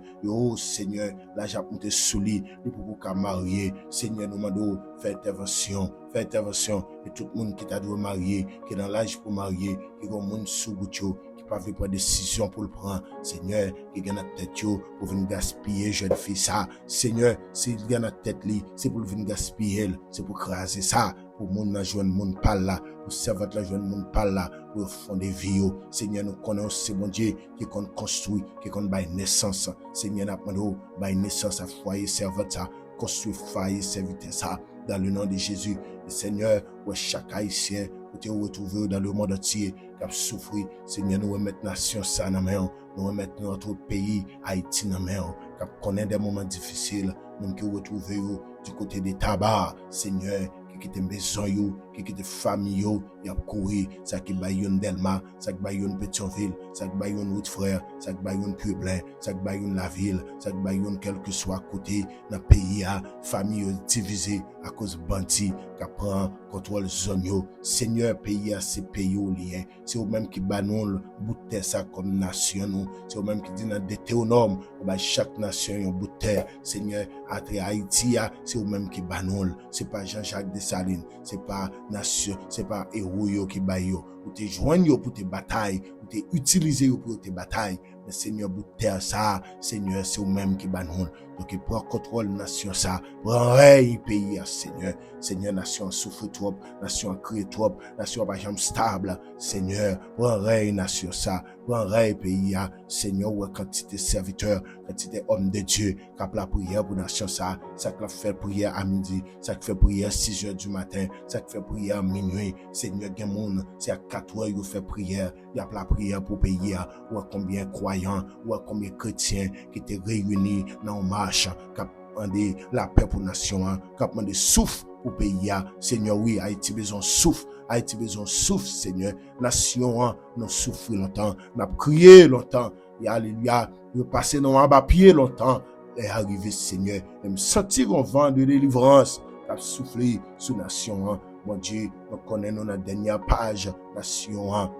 Seigneur, là j'ai monté sous lit, pour qu'on marier. Seigneur, nous demandons, fais intervention. Et tout le monde qui t'a dû marier, qui est dans l'âge pour marier, qui est dans le monde sous boutio, qui pas fait pas décision pour le prendre. Seigneur, qui est dans la tête pour venir gaspiller jeune fille ça. Seigneur, s'il y a dans la tête c'est pour venir gaspiller, c'est pour craser ça. Pour moun nan joindre moun pas là, pour servante la joindre moun pas là, pour fonder vie. Seigneur, nous connaissons ce bon Dieu qui qu'on construit, qui qu'on bail naissance. Seigneur, n'a pas nous bail naissance à foyer servante ça, construit foyer serviteur ça dans le nom de Jésus. Et Seigneur, où chaque haïtien pour te retrouver dans le monde entier qui a souffert. Seigneur, nous remettons nation ça dans main, nous remettons notre pays Haïti dans main, qui connaît des moments difficiles, nous qui retrouver du côté des tabac. Seigneur, qui te maison yo, qui te famille yo, y a couru, ça qui bayon Delma, ça qui bayon Pétionville, ça qui bayon Route Frère, ça qui bayon Pueblain, ça qui bayon la ville, ça qui bayon quel que soit côté dans pays a famille divisée à cause bandit qui prend contrôle zone yo. Seigneur, pays a c'est pays au lien, c'est eux même qui banon bout de terre ça comme nation nous, c'est eux même qui dit dans Deutéronome, chaque nation un bout de terre. Seigneur, à Haïti c'est eux même qui banon, c'est pas Jean-Jacques Dessalines, c'est pas nation, c'est pas héros qui baille yo, ou te joindre pour tes batailles, ou te utiliser pour tes batailles. Mais Seigneur, bout de terre ça, Seigneur, c'est eux-mêmes qui banon. Donc il prend contrôle nation ça, prend règne pays, Seigneur. Seigneur, nation souffre trop, nation crée trop, nation pas jamais stable. Seigneur, prend règne nation ça, prend règne pays, Seigneur, ou quantité serviteurs, quantité hommes de Dieu, qui a la prière pour nation ça, ça qui fait prière à midi, ça qui fait prière 6h du matin, ça qui fait prière à minuit. Seigneur, gen moun, c'est à 4h il fait prière, il y a la prière pour pays, ou combien croyants, ou combien chrétiens qui étaient réunis dans une marche, qui a demandé la paix pour nation, qui a demandé souffle pour pays. Seigneur, oui, Haïti besoin souffle. Haïti besoin souffle, Seigneur. Nation, nous souffrons longtemps, nous avons crié longtemps. Et alléluia, nous passons dans un bas pied longtemps. Et arrivé, Seigneur, et me sentir un vent de délivrance qui a soufflé sur nation. Mon Dieu, nous connaissons la dernière page, nation.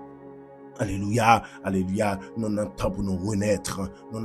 Alléluia, alléluia, nous n'entendons pour nous renaître, en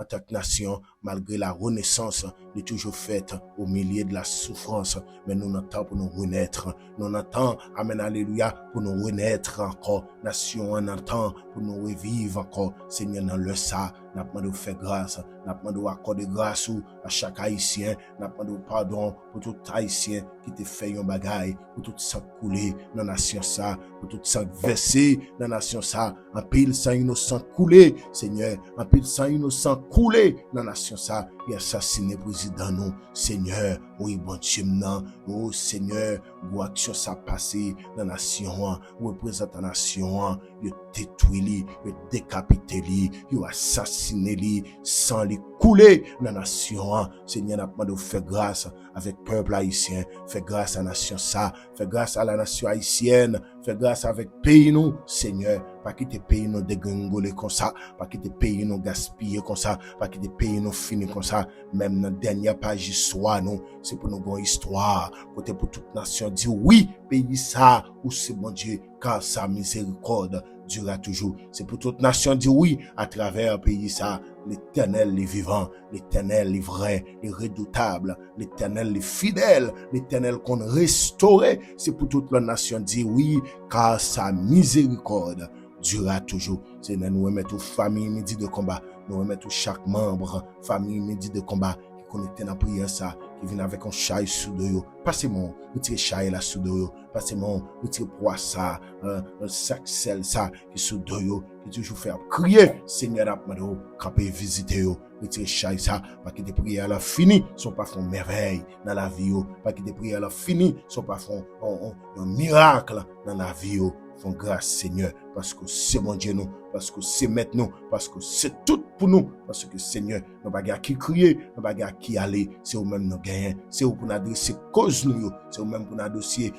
tant que nation, malgré la renaissance, de toujours faite au milieu de la souffrance, mais nous n'entendons pour nous renaître, nous n'entendons, amen, alléluia, pour nous renaître encore, nation, on entend pour nous revivre encore, Seigneur, dans le ça, N'a demandé faire grâce, n'a demandé accorder grâce à chaque haïtien, n'a demandé pardon pour tout haïtien qui te fait un bagage, pour tout sang coulé dans la nation ça, pour tout sang versé dans la nation ça, en pile sang innocent coulé, Seigneur, en pile sang innocent coulé dans la nation ça, et assassiné président nous, Seigneur, oui bon Dieu non, oh Seigneur, ou action ça passé dans la nation, ou représente la nation, il détruit li, il décapité li, il assassiné li, sans li couler dans la nation, Seigneur, n'a pas de faire grâce avec le peuple haïtien, fait grâce à la nation ça, fait grâce à la nation haïtienne, fait grâce avec pays nous, Seigneur, pas quitter pays nous dégringoler comme ça, pas quitter pays nous gaspiller comme ça, pas quitter pays nous finir comme ça, même dans la dernière page histoire nous, c'est pour nous une histoire, côté pour toute nation dire oui, pays ça, ou c'est bon Dieu, car sa miséricorde durera toujours. C'est pour toute nation dire oui, à travers le pays ça, l'Éternel est vivant, l'Éternel est vrai, est redoutable, l'Éternel est fidèle, l'Éternel qu'on restauré. C'est pour toute la nation dire oui, car sa miséricorde durera toujours. C'est nous remettre aux familles midi de combat, nous remettre chaque membre, famille midi de combat, qui connecté dans la prière ça, qui vient avec un chai sous de yo. Passez-moi, vous tirez chai là sous de yo. Passez-moi, vous tirez poids ça, un sac sel ça, qui sous de yo, qui toujours fait crier, Seigneur Apmado, camper visiter yo. Vous tirez chai ça, parce que des prières là fini, sont pas font merveille dans la vie yo. Parce que des prières là fini, sont pas font un miracle dans la vie yo. Font grâce Seigneur, parce que c'est mon Dieu nous, parce que c'est maître nous, parce que c'est tout pour nous, parce que Seigneur, nous pas qui crier, nous pas qui aller, c'est vous-même nous gagner, c'est vous pour nous adresser cause nous, c'est vous-même pour nous adresser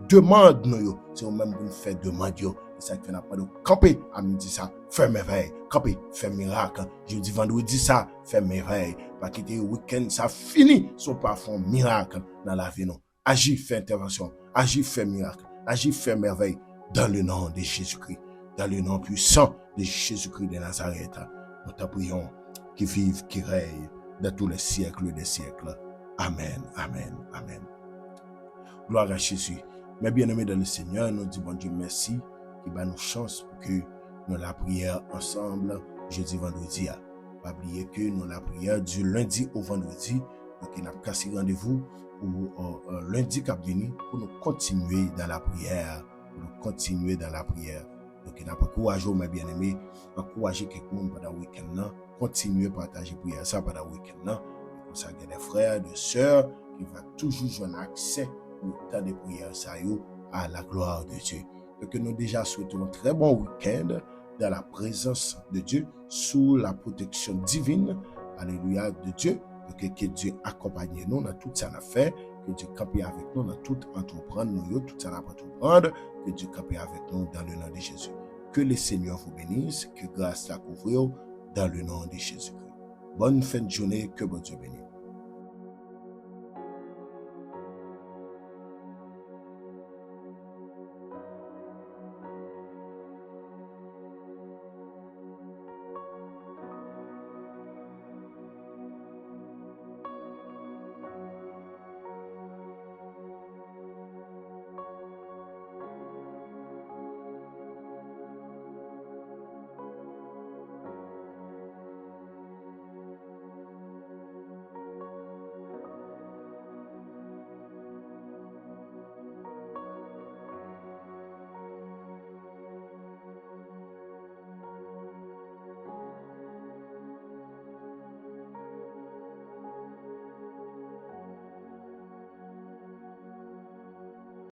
demande nous, c'est vous-même pour nous faire demande yo. C'est ça qui fait n'a pas de camper à midi ça, faire merveille, camper, faire miracle, jeudi vendredi ça, faire merveille, pas quitter le week-end ça fini, son parfum miracle dans la vie nous. Agis, fait intervention, agis, fait miracle, agis, fait merveille. Dans le nom de Jésus-Christ, dans le nom puissant de Jésus-Christ de Nazareth, nous te prions, qui vive, qui règne dans tous les siècles des siècles. Amen, amen, amen. Gloire à Jésus. Mes bien-aimés dans le Seigneur, nous disons bon Dieu merci, qui va nous chance pour que nous la prière ensemble, jeudi, vendredi. Pas oublier que nous la prière du lundi au vendredi, donc il a cassé rendez-vous pour lundi qui venu pour nous continuer dans la prière. Nous continuer dans la prière. Donc, il n'a pas courageux, mes bien-aimés, encourager quelqu'un pendant le week-end, continuer à partager la prière ça pendant le week-end. Comme ça, il y a des frères, des sœurs qui vont toujours avoir accès au temps de prière ça à la gloire de Dieu. Donc, nous déjà souhaitons un très bon week-end dans la présence de Dieu, sous la protection divine, alléluia, de Dieu. Donc, que Dieu accompagne nous dans tout ça à faire. Que Dieu campe avec nous dans tout entreprendre, nous, tout ça à entreprendre, que Dieu campe avec nous dans le nom de Jésus. Que le Seigneur vous bénisse, que grâce la couvre dans le nom de Jésus-Christ. Bonne fin de journée, que bon Dieu bénisse.